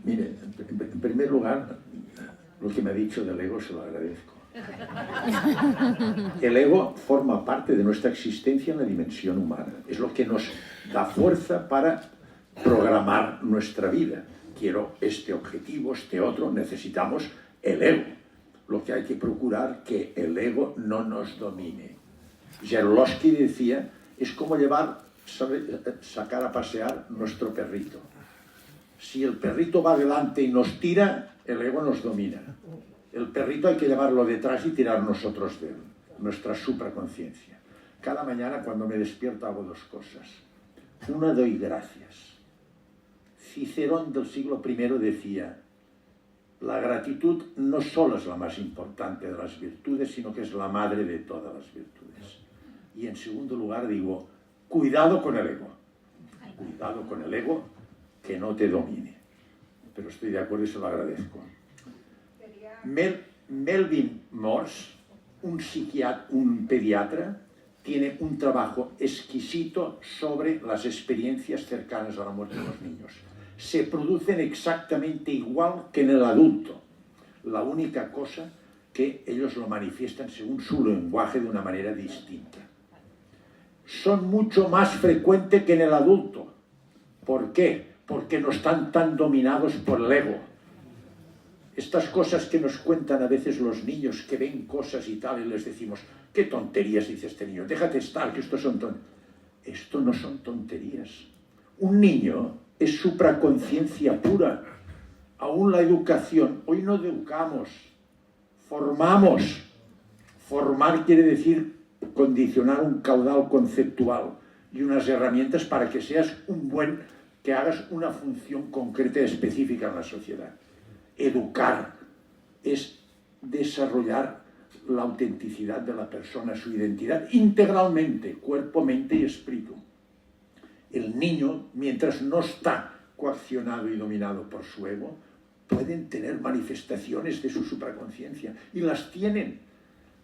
[SPEAKER 2] Mire, en primer lugar, lo que me ha dicho del ego se lo agradezco. El ego forma parte de nuestra existencia en la dimensión humana. Es lo que nos da fuerza para programar nuestra vida. Quiero este objetivo, este otro, necesitamos el ego. Lo que hay que procurar que el ego no nos domine. Jablonski decía, es como sacar a pasear nuestro perrito. Si el perrito va adelante y nos tira, el ego nos domina. El perrito hay que llevarlo detrás y tirar nosotros de él, nuestra supraconciencia. Cada mañana cuando me despierto hago dos cosas. Una, doy gracias. Cicerón del siglo I decía, la gratitud no solo es la más importante de las virtudes, sino que es la madre de todas las virtudes. Y en segundo lugar digo, cuidado con el ego. Cuidado con el ego, que no te domine. Pero estoy de acuerdo y se lo agradezco. Melvin Morse, un pediatra, tiene un trabajo exquisito sobre las experiencias cercanas a la muerte de los niños. Se producen exactamente igual que en el adulto. La única cosa que ellos lo manifiestan según su lenguaje de una manera distinta. Son mucho más frecuentes que en el adulto. ¿Por qué? Porque no están tan dominados por el ego. Estas cosas que nos cuentan a veces los niños, que ven cosas y tal, y les decimos, ¿qué tonterías dice este niño? Déjate estar, que estos son tonterías. Esto no son tonterías. Un niño es supraconciencia pura. Aún la educación, hoy no educamos, formamos. Formar quiere decir condicionar un caudal conceptual y unas herramientas para que seas que hagas una función concreta y específica en la sociedad. Educar es desarrollar la autenticidad de la persona, su identidad, integralmente, cuerpo, mente y espíritu. El niño, mientras no está coaccionado y dominado por su ego, pueden tener manifestaciones de su supraconciencia, y las tienen,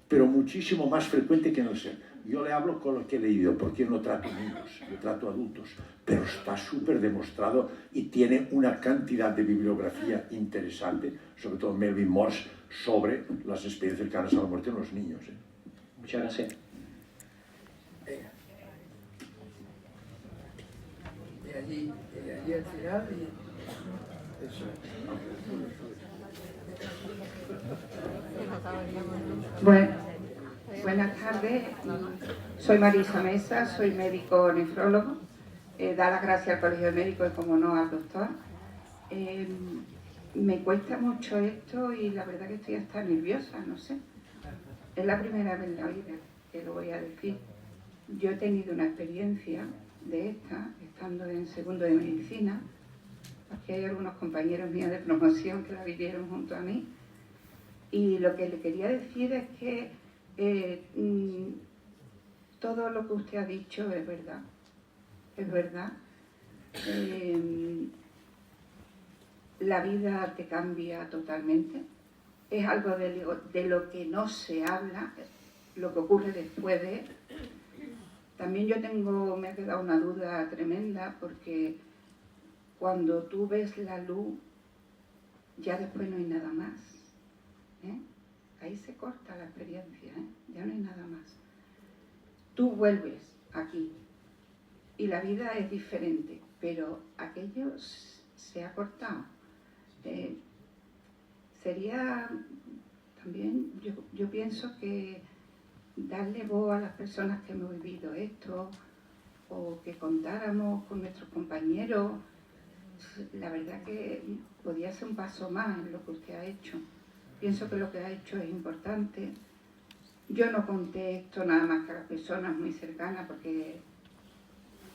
[SPEAKER 2] pero muchísimo más frecuente que en el ser. Yo le hablo con lo que he leído, porque yo no trato niños, yo trato adultos, pero está súper demostrado y tiene una cantidad de bibliografía interesante, sobre todo Melvin Morse, sobre las experiencias cercanas a la muerte en los niños.
[SPEAKER 8] Muchas gracias.
[SPEAKER 1] Y allí al final, eso.
[SPEAKER 9] Bueno, buenas tardes. Soy Marisa Mesa, soy médico nefrólogo. dar las gracias al Colegio de Médicos y, como no, al doctor. Me cuesta mucho esto y la verdad que estoy hasta nerviosa, no sé. Es la primera vez en la vida que lo voy a decir. Yo he tenido una experiencia de esta, estando en segundo de medicina, porque hay algunos compañeros míos de promoción que la vivieron junto a mí. Y lo que le quería decir es que todo lo que usted ha dicho es verdad. Es verdad. La vida te cambia totalmente. Es algo de lo que no se habla, lo que ocurre después de. También me ha quedado una duda tremenda, porque cuando tú ves la luz, ya después no hay nada más. Ahí se corta la experiencia, ya no hay nada más. Tú vuelves aquí y la vida es diferente, pero aquello se ha cortado. Sería también, yo pienso que darle voz a las personas que hemos vivido esto, o que contáramos con nuestros compañeros, la verdad que podía ser un paso más en lo que usted ha hecho. Pienso que lo que ha hecho es importante. Yo no conté esto nada más que a las personas muy cercanas, porque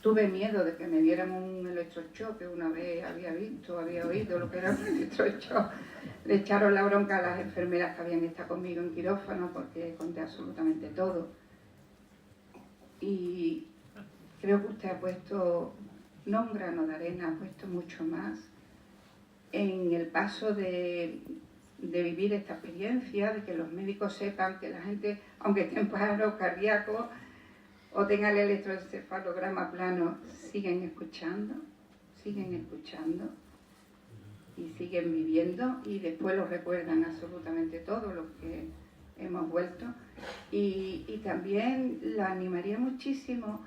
[SPEAKER 9] tuve miedo de que me dieran un electrochoque. Una vez había oído lo que era un electrochoque. Le echaron la bronca a las enfermeras que habían estado conmigo en quirófano, porque conté absolutamente todo. Y creo que usted ha puesto, no un grano de arena, ha puesto mucho más en el paso de vivir esta experiencia, de que los médicos sepan que la gente, aunque esté en paro cardíaco o tenga el electroencefalograma plano, siguen escuchando y siguen viviendo, y después lo recuerdan absolutamente todos los que hemos vuelto. Y también la animaría muchísimo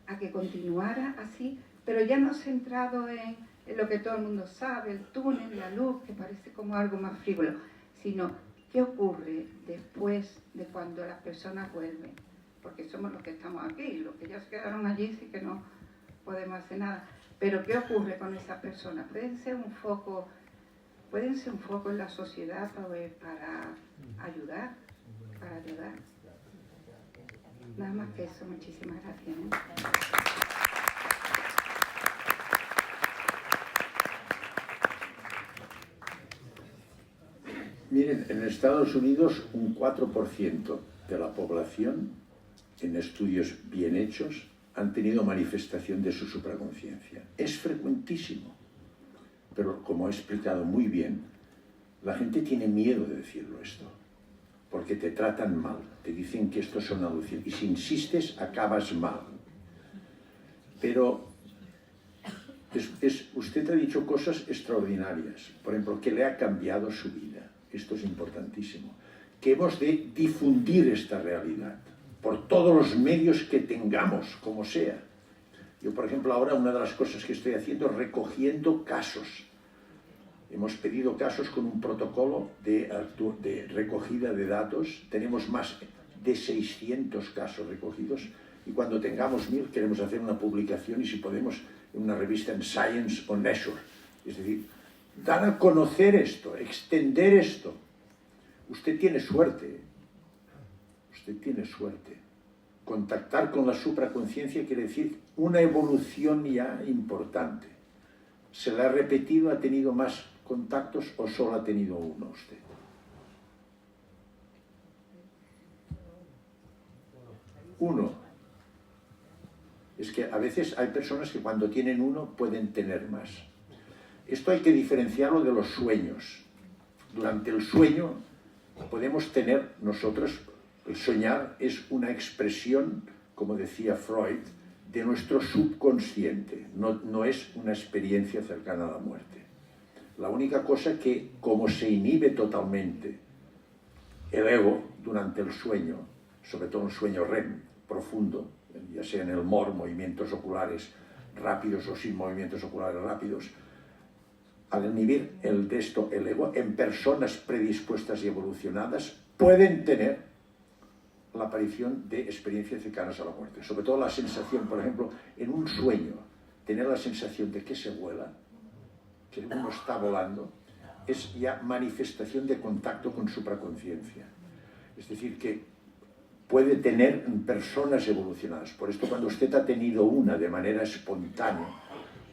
[SPEAKER 9] a que continuara así, pero ya no centrado en lo que todo el mundo sabe, el túnel, la luz, que parece como algo más frívolo, sino qué ocurre después de cuando las personas vuelven, porque somos los que estamos aquí, los que ya se quedaron allí sí que no podemos hacer nada, pero qué ocurre con esas personas. Pueden ser un foco en la sociedad para ayudar, Nada más que eso, muchísimas gracias.
[SPEAKER 2] Miren, en Estados Unidos un 4% de la población, en estudios bien hechos, han tenido manifestación de su supraconciencia. Es frecuentísimo, pero como he explicado muy bien, la gente tiene miedo de decirlo esto, porque te tratan mal, te dicen que esto son alucinaciones, y si insistes acabas mal. Pero usted ha dicho cosas extraordinarias, por ejemplo, que le ha cambiado su vida. Esto es importantísimo, que hemos de difundir esta realidad por todos los medios que tengamos, como sea. Yo, por ejemplo, ahora una de las cosas que estoy haciendo es recogiendo casos. Hemos pedido casos con un protocolo de recogida de datos. Tenemos más de 600 casos recogidos, y cuando tengamos 1000 queremos hacer una publicación, y si podemos en una revista en Science o Nature. Es decir, dar a conocer esto, extender esto. Usted tiene suerte. Usted tiene suerte. Contactar con la supraconciencia quiere decir una evolución ya importante. ¿Se le ha repetido? ¿Ha tenido más contactos o solo ha tenido uno usted? Uno. Es que a veces hay personas que cuando tienen uno pueden tener más. Esto hay que diferenciarlo de los sueños. Durante el sueño podemos tener nosotros, el soñar es una expresión, como decía Freud, de nuestro subconsciente, no es una experiencia cercana a la muerte. La única cosa que, como se inhibe totalmente el ego durante el sueño, sobre todo el sueño REM profundo, ya sea en el MOR, movimientos oculares rápidos o sin movimientos oculares rápidos, al inhibir el ego en personas predispuestas y evolucionadas, pueden tener la aparición de experiencias cercanas a la muerte. Sobre todo la sensación, por ejemplo, en un sueño, tener la sensación de que se vuela, que uno está volando, es ya manifestación de contacto con supraconciencia. Es decir, que puede tener personas evolucionadas. Por esto, cuando usted ha tenido una de manera espontánea,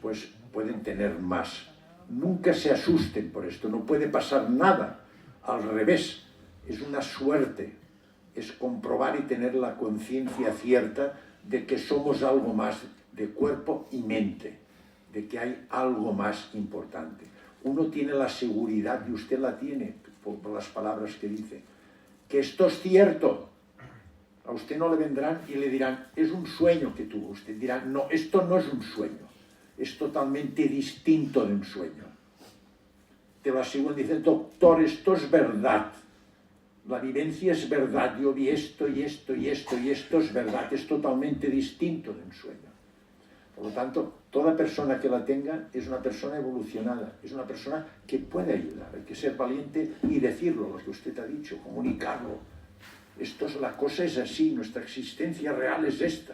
[SPEAKER 2] pues pueden tener más. Nunca se asusten por esto, no puede pasar nada. Al revés, es una suerte, es comprobar y tener la conciencia cierta de que somos algo más de cuerpo y mente, de que hay algo más importante. Uno tiene la seguridad, y usted la tiene por las palabras que dice, que esto es cierto. A usted no le vendrán y le dirán, es un sueño que tuvo. Usted dirá, no, esto no es un sueño, es totalmente distinto de un sueño. Te lo aseguro, dice, doctor, esto es verdad. La vivencia es verdad, yo vi esto y esto y esto y esto es verdad, es totalmente distinto de un sueño. Por lo tanto, toda persona que la tenga es una persona evolucionada, es una persona que puede ayudar. Hay que ser valiente y decirlo, lo que usted ha dicho, comunicarlo. La cosa es así, nuestra existencia real es esta.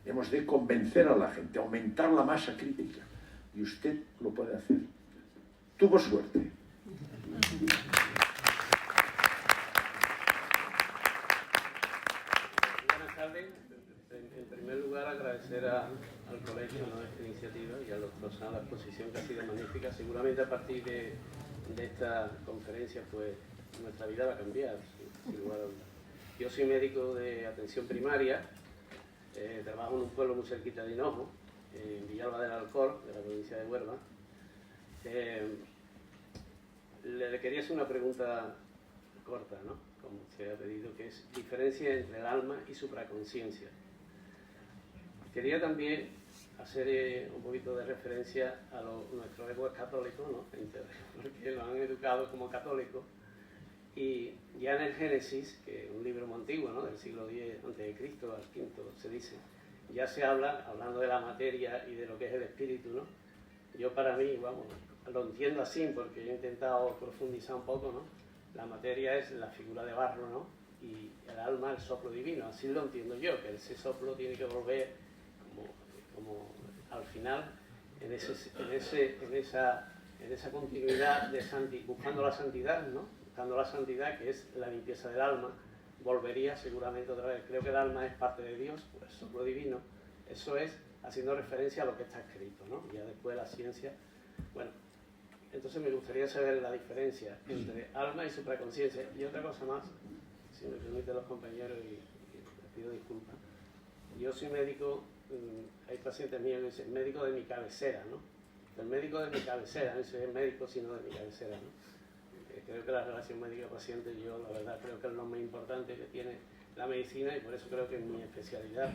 [SPEAKER 2] Hemos de convencer a la gente, aumentar la masa crítica. Y usted lo puede hacer. Tuvo suerte.
[SPEAKER 10] Buenas tardes. En primer lugar, agradecer al colegio, ¿no?, esta iniciativa y a los docentes la exposición que ha sido magnífica. Seguramente a partir de esta conferencia, pues nuestra vida va a cambiar, sin lugar a dudas. Yo soy médico de atención primaria, trabajo en un pueblo muy cerquita de Hinojo, en Villalba del Alcor, de la provincia de Huelva. Le quería hacer una pregunta corta, ¿no?, como usted ha pedido, que es diferencia entre el alma y supraconciencia. Quería también hacer un poquito de referencia a nuestros héroes católicos, ¿no?, porque lo han educado como católicos, y ya en el Génesis, que es un libro muy antiguo, ¿no?, del siglo X a.C., al V, se dice, ya se habla, hablando de la materia y de lo que es el espíritu, ¿no? Yo para mí, vamos, lo entiendo así, porque he intentado profundizar un poco, ¿no? La materia es la figura de barro, ¿no?, y el alma el soplo divino, así lo entiendo yo, que ese soplo tiene que volver como al final en esa continuidad buscando la santidad, ¿no?, buscando la santidad, que es la limpieza del alma, volvería seguramente otra vez. Creo que el alma es parte de Dios, pues el soplo divino, eso es haciendo referencia a lo que está escrito, ¿no? Ya después la ciencia. Bueno, entonces me gustaría saber la diferencia entre alma y supraconciencia. Y otra cosa más, si me permiten los compañeros, y les pido disculpas. Yo soy médico, hay pacientes míos que dicen médico de mi cabecera, ¿no? El médico de mi cabecera, no soy el médico sino de mi cabecera, ¿no? Creo que la relación médico-paciente, yo la verdad creo que es lo más importante que tiene la medicina, y por eso creo que mi especialidad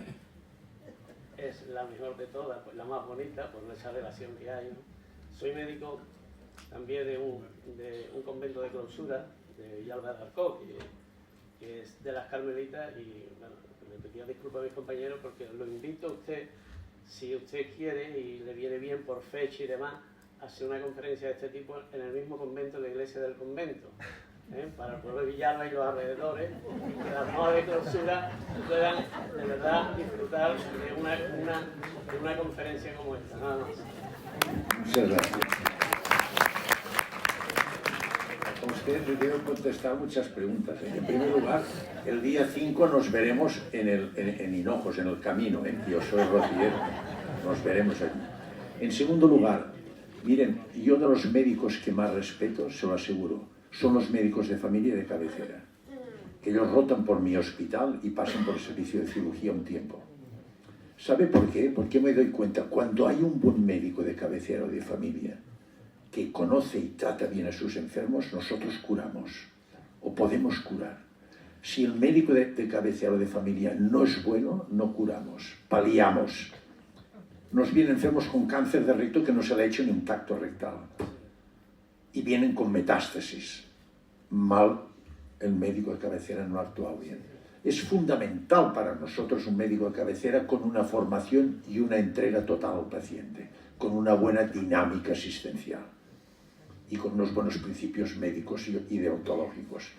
[SPEAKER 10] es la mejor de todas, pues la más bonita, por esa relación que hay, ¿no? Soy médico también de un convento de clausura de Villalba del Alcor, que es de las Carmelitas, y bueno, me pido disculpas a mis compañeros porque lo invito a usted, si usted quiere y le viene bien por fecha y demás, hacer una conferencia de este tipo en el mismo convento, la iglesia del convento, para el pueblo de Villalba y los alrededores, que las modas de clausura puedan de verdad disfrutar de una conferencia como esta, nada más.
[SPEAKER 2] Muchas gracias. A usted le quiero contestar muchas preguntas. En primer lugar, el día 5 nos veremos en Hinojos, en el camino, en que yo soy rociero. Nos veremos allí. En segundo lugar, miren, yo de los médicos que más respeto, se lo aseguro, son los médicos de familia y de cabecera. Ellos rotan por mi hospital y pasan por el servicio de cirugía un tiempo. ¿Sabe por qué? Porque me doy cuenta, cuando hay un buen médico de cabecera o de familia que conoce y trata bien a sus enfermos, nosotros curamos, o podemos curar. Si el médico de cabecera o de familia no es bueno, no curamos, paliamos. Nos vienen enfermos con cáncer de recto que no se le ha hecho ni un tacto rectal. Y vienen con metástasis. Mal, el médico de cabecera no ha actuado bien. Es fundamental para nosotros un médico de cabecera con una formación y una entrega total al paciente, con una buena dinámica asistencial y con unos buenos principios médicos y deontológicos.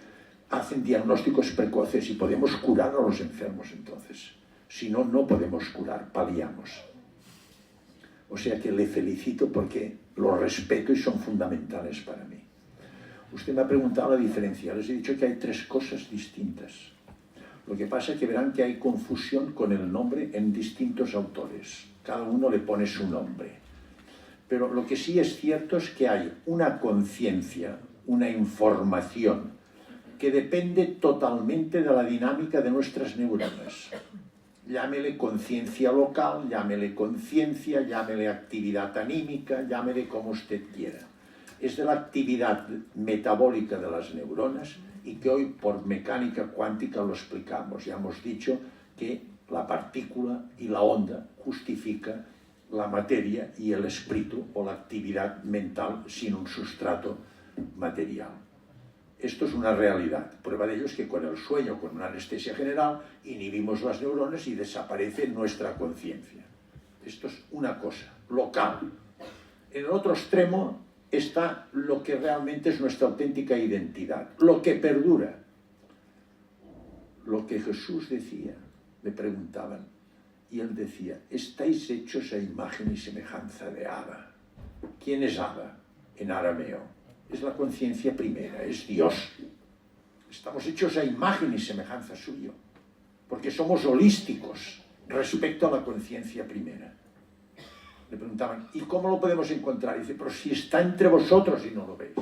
[SPEAKER 2] hacen diagnósticos precoces y podemos curar a los enfermos entonces. Si no, no podemos curar, paliamos. O sea que le felicito porque los respeto y son fundamentales para mí. Usted me ha preguntado la diferencia. Les he dicho que hay 3 cosas distintas. Lo que pasa es que verán que hay confusión con el nombre en distintos autores. Cada uno le pone su nombre. Pero lo que sí es cierto es que hay una conciencia, una información, que depende totalmente de la dinámica de nuestras neuronas. Llámele conciencia local, llámele conciencia, llámele actividad anímica, llámele como usted quiera. Es de la actividad metabólica de las neuronas y que hoy por mecánica cuántica lo explicamos. Ya hemos dicho que la partícula y la onda justifica la materia y el espíritu o la actividad mental sin un sustrato material. Esto es una realidad. Prueba de ello es que con el sueño, con una anestesia general, inhibimos las neuronas y desaparece nuestra conciencia. Esto es una cosa local. En el otro extremo está lo que realmente es nuestra auténtica identidad, lo que perdura. Lo que Jesús decía, le preguntaban, y él decía, estáis hechos a imagen y semejanza de Abba. ¿Quién es Abba en arameo? Es la conciencia primera, es Dios. Estamos hechos a imagen y semejanza suyo, porque somos holísticos respecto a la conciencia primera. Le preguntaban, ¿y cómo lo podemos encontrar? Y dice, pero si está entre vosotros y no lo veis.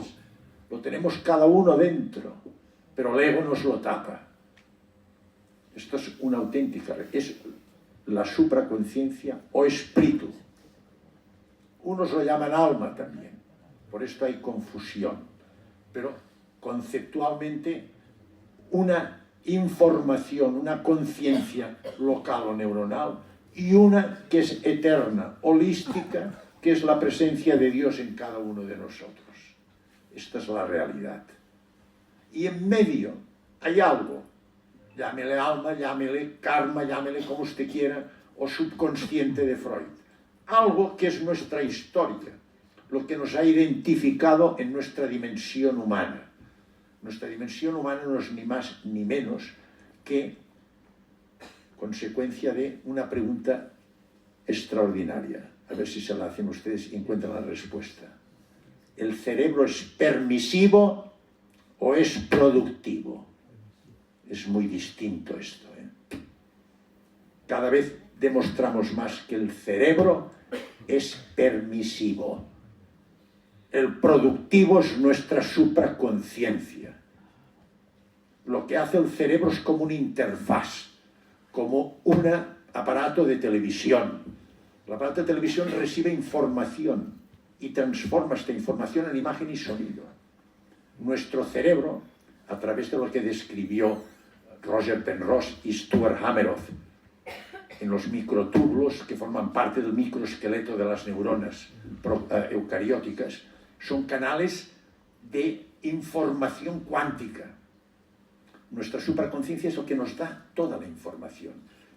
[SPEAKER 2] Lo tenemos cada uno dentro, pero el ego nos lo tapa. Esto es una auténtica, es la supraconciencia o espíritu. Unos lo llaman alma también, por esto hay confusión. Pero conceptualmente una información, una conciencia local o neuronal, y una que es eterna, holística, que es la presencia de Dios en cada uno de nosotros. Esta es la realidad. Y en medio hay algo, llámele alma, llámele karma, llámele como usted quiera, o subconsciente de Freud. Algo que es nuestra historia, lo que nos ha identificado en nuestra dimensión humana. Nuestra dimensión humana no es ni más ni menos que consecuencia de una pregunta extraordinaria. A ver si se la hacen ustedes y encuentran la respuesta. ¿El cerebro es permisivo o es productivo? Es muy distinto esto, ¿eh? Cada vez demostramos más que el cerebro es permisivo. El productivo es nuestra supraconciencia. Lo que hace el cerebro es como una interfaz, como un aparato de televisión. El aparato de televisión recibe información y transforma esta información en imagen y sonido. Nuestro cerebro, a través de lo que describió Roger Penrose y Stuart Hameroff, en los microtúbulos que forman parte del microesqueleto de las neuronas eucarióticas, son canales de información cuántica. Nuestra supraconciencia es lo que nos da toda la información.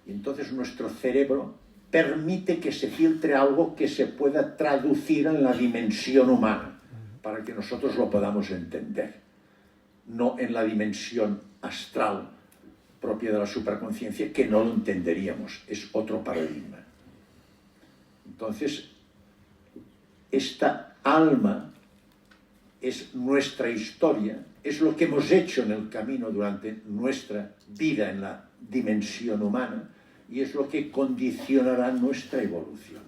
[SPEAKER 2] Y entonces nuestro cerebro permite que se filtre algo que se pueda traducir en la dimensión humana, para que nosotros lo podamos entender. No en la dimensión astral propia de la supraconciencia, que no lo entenderíamos. Es otro paradigma. Entonces, esta alma es nuestra historia, es lo que hemos hecho en el camino durante nuestra vida en la dimensión humana y es lo que condicionará nuestra evolución.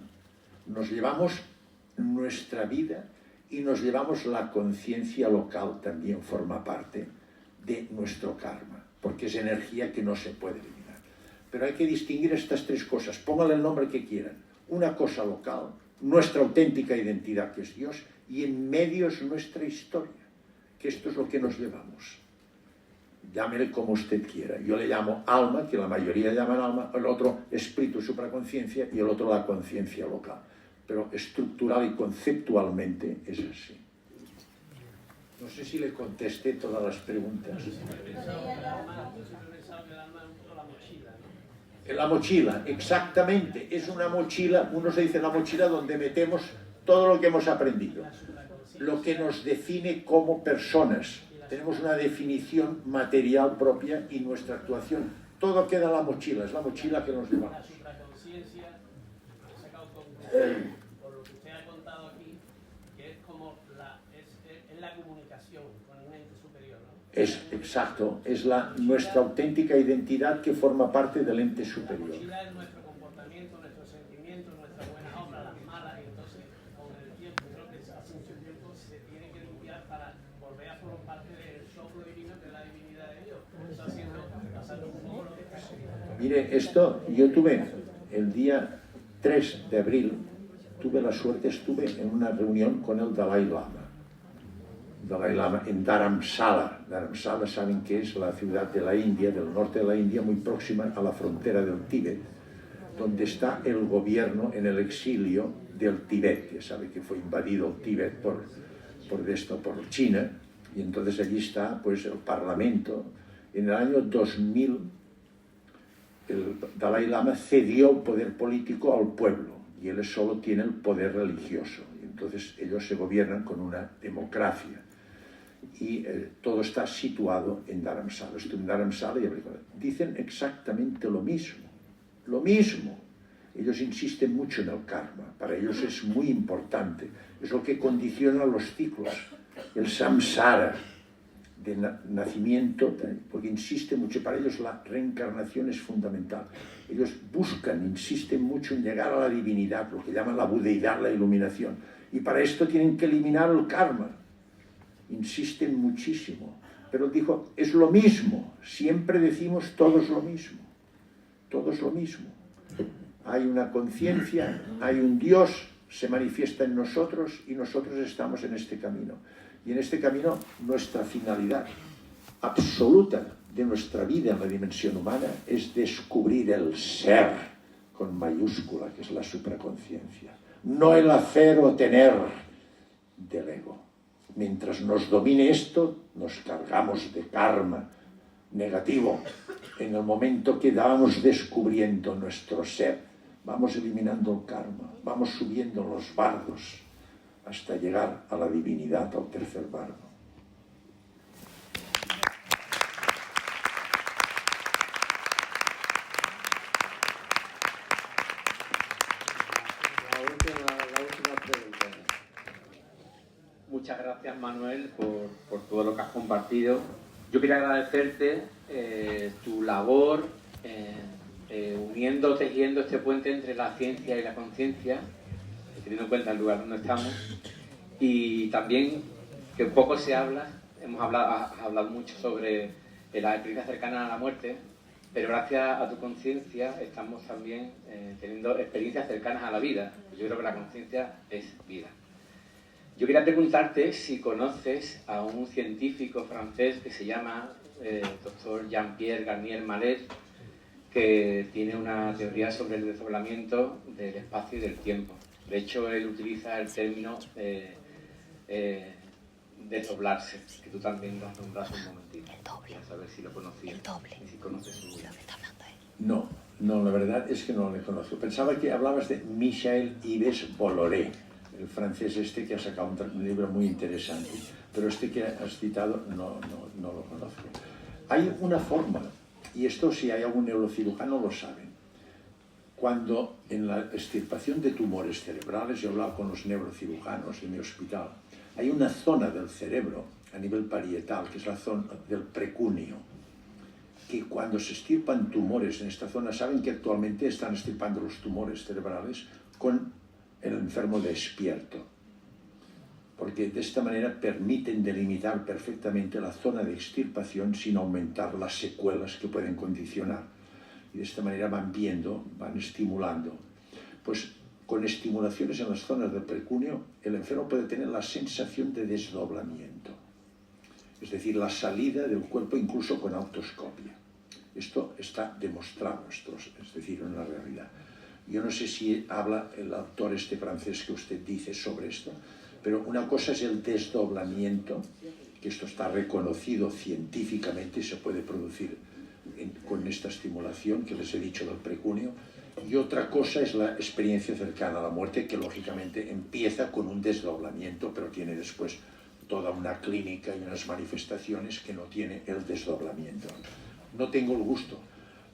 [SPEAKER 2] Nos llevamos nuestra vida y nos llevamos la conciencia local, también forma parte de nuestro karma, porque es energía que no se puede eliminar. Pero hay que distinguir estas 3 cosas, pónganle el nombre que quieran. Una cosa local, nuestra auténtica identidad que es Dios, y en medio es nuestra historia, que esto es lo que nos llevamos. Llámele como usted quiera. Yo le llamo alma, que la mayoría llaman alma, el otro espíritu, supraconciencia, y el otro la conciencia local. Pero estructural y conceptualmente es así. No sé si le contesté todas las preguntas. En la mochila, exactamente. Es una mochila, uno se dice la mochila donde metemos todo lo que hemos aprendido. Lo que nos define como personas, tenemos una definición material propia y nuestra actuación. Todo queda en la mochila, es la mochila que nos llevamos.
[SPEAKER 10] La supraconciencia, he sacado conclusión por lo que usted ha contado aquí, que es como es la comunicación con un ente superior, ¿no?
[SPEAKER 2] Es exacto, es nuestra auténtica identidad que forma parte del ente superior.
[SPEAKER 10] La mochila es nuestro comportamiento, nuestros sentimientos, nuestras buenas obras, las malas, y entonces con el tiempo, creo que hace mucho tiempo se tiene que limpiar para volver a formar parte del soplo divino, que es la divinidad de Dios. Eso haciendo, pasando un poco lo que está escrito.
[SPEAKER 2] Mire, esto yo tuve el día 3 de abril, tuve la suerte, estuve en una reunión con el Dalai Lama. Dalai Lama en Dharamsala. Dharamsala, saben que es la ciudad de la India, del norte de la India, muy próxima a la frontera del Tíbet, donde está el gobierno en el exilio del Tíbet. Ya sabe que fue invadido el Tíbet por China, y entonces allí está pues el parlamento. En el año 2000 el Dalai Lama cedió el poder político al pueblo y él solo tiene el poder religioso. Y entonces ellos se gobiernan con una democracia. Y todo está situado en Dharamsala. Estoy en Dharamsala y dicen exactamente lo mismo. Lo mismo. Ellos insisten mucho en el karma. Para ellos es muy importante. Es lo que condiciona los ciclos. El samsara de nacimiento, porque insiste mucho. Para ellos la reencarnación es fundamental. Ellos buscan, insisten mucho en llegar a la divinidad, lo que llaman la budeidad, la iluminación. Y para esto tienen que eliminar el karma. Insisten muchísimo, pero dijo, es lo mismo, siempre decimos todos lo mismo, todos lo mismo. Hay una conciencia, hay un Dios, se manifiesta en nosotros y nosotros estamos en este camino. Y en este camino nuestra finalidad absoluta de nuestra vida en la dimensión humana es descubrir el ser, con mayúscula, que es la supraconciencia, no el hacer o tener del ego. Mientras nos domine esto, nos cargamos de karma negativo. En el momento que vamos descubriendo nuestro ser, vamos eliminando el karma, vamos subiendo los bardos hasta llegar a la divinidad, al tercer bardo.
[SPEAKER 11] La última pregunta. Muchas gracias, Manuel, por todo lo que has compartido. Yo quería agradecerte tu labor uniendo, tejiendo este puente entre la ciencia y la conciencia, teniendo en cuenta el lugar donde estamos, y también que poco se habla, has hablado mucho sobre la experiencia cercana a la muerte, pero gracias a tu conciencia estamos también teniendo experiencias cercanas a la vida. Yo creo que la conciencia es vida. Yo quería preguntarte si conoces a un científico francés que se llama doctor Jean-Pierre Garnier Mallet, que tiene una teoría sobre el desdoblamiento del espacio y del tiempo. De hecho, él utiliza el término desdoblarse, que tú también lo has nombrado un momentito. Para saber si lo conocías. El doble. Y si conoces su vida.
[SPEAKER 2] No, la verdad es que no le conozco. Pensaba que hablabas de Michel-Yves Bolloré, el francés este que ha sacado un libro muy interesante, pero este que has citado no lo conozco. Hay una forma, y esto si hay algún neurocirujano lo sabe. Cuando en la extirpación de tumores cerebrales, yo he hablado con los neurocirujanos en mi hospital, hay una zona del cerebro a nivel parietal, que es la zona del precunio, que cuando se extirpan tumores en esta zona, saben que actualmente están extirpando los tumores cerebrales con el enfermo despierto, porque de esta manera permiten delimitar perfectamente la zona de extirpación sin aumentar las secuelas que pueden condicionar. Y de esta manera van viendo, van estimulando. Pues con estimulaciones en las zonas del precunio, el enfermo puede tener la sensación de desdoblamiento, es decir, la salida del cuerpo incluso con autoscopia. Esto está demostrado, es decir, en la realidad. Yo no sé si habla el autor este francés que usted dice sobre esto, pero una cosa es el desdoblamiento, que esto está reconocido científicamente y se puede producir con esta estimulación que les he dicho del precunio, y otra cosa es la experiencia cercana a la muerte, que lógicamente empieza con un desdoblamiento, pero tiene después toda una clínica y unas manifestaciones que no tiene el desdoblamiento. No tengo el gusto,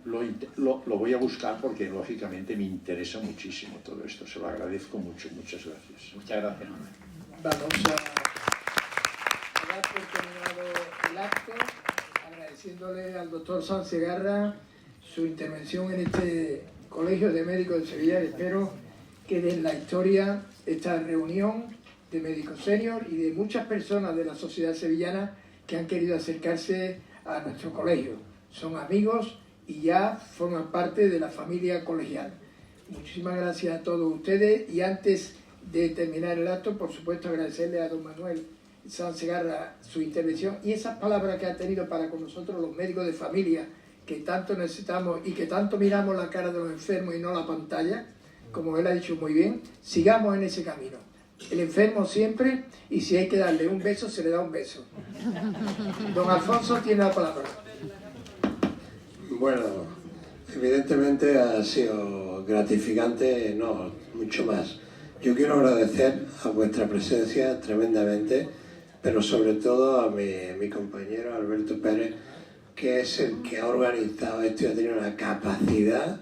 [SPEAKER 2] lo voy a buscar porque lógicamente me interesa muchísimo todo esto, se lo agradezco mucho, muchas gracias.
[SPEAKER 11] Muchas gracias.
[SPEAKER 1] Vamos a dar por terminado el acto, agradeciéndole al doctor Sanz Segarra su intervención en este Colegio de Médicos de Sevilla. Espero que de la historia esta reunión de médicos senior y de muchas personas de la sociedad sevillana que han querido acercarse a nuestro colegio. Son amigos y ya forman parte de la familia colegial. Muchísimas gracias a todos ustedes y antes de terminar el acto, por supuesto, agradecerle a don Manuel Sanz Segarra su intervención y esas palabras que ha tenido para con nosotros los médicos de familia que tanto necesitamos y que tanto miramos la cara de los enfermos y no la pantalla, como él ha dicho muy bien, sigamos en ese camino. El enfermo siempre, y si hay que darle un beso, se le da un beso. Don Alfonso tiene la palabra.
[SPEAKER 12] Bueno, evidentemente ha sido gratificante, no, mucho más. Yo quiero agradecer a vuestra presencia tremendamente, pero sobre todo a mi compañero Alberto Pérez, que es el que ha organizado esto y ha tenido la capacidad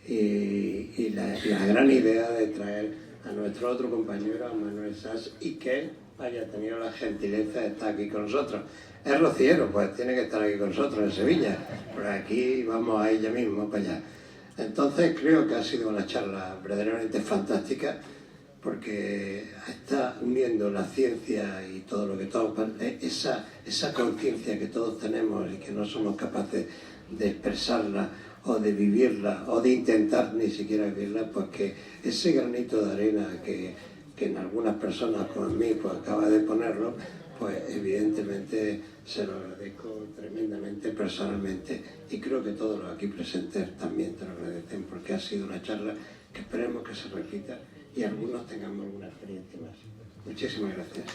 [SPEAKER 12] y la gran idea de traer a nuestro otro compañero, a Manuel Sanz, y que él haya tenido la gentileza de estar aquí con nosotros. Es rociero, pues tiene que estar aquí con nosotros en Sevilla, por aquí vamos a ella mismo para allá. Entonces creo que ha sido una charla verdaderamente fantástica, porque está uniendo la ciencia y todo lo que todos, esa conciencia que todos tenemos y que no somos capaces de expresarla o de vivirla o de intentar ni siquiera vivirla, pues que ese granito de arena que en algunas personas como en mí pues acaba de ponerlo, pues evidentemente se lo agradezco tremendamente personalmente y creo que todos los aquí presentes también te lo agradecen, porque ha sido una charla que esperemos que se repita y algunos tengamos alguna experiencia más. Muchísimas gracias.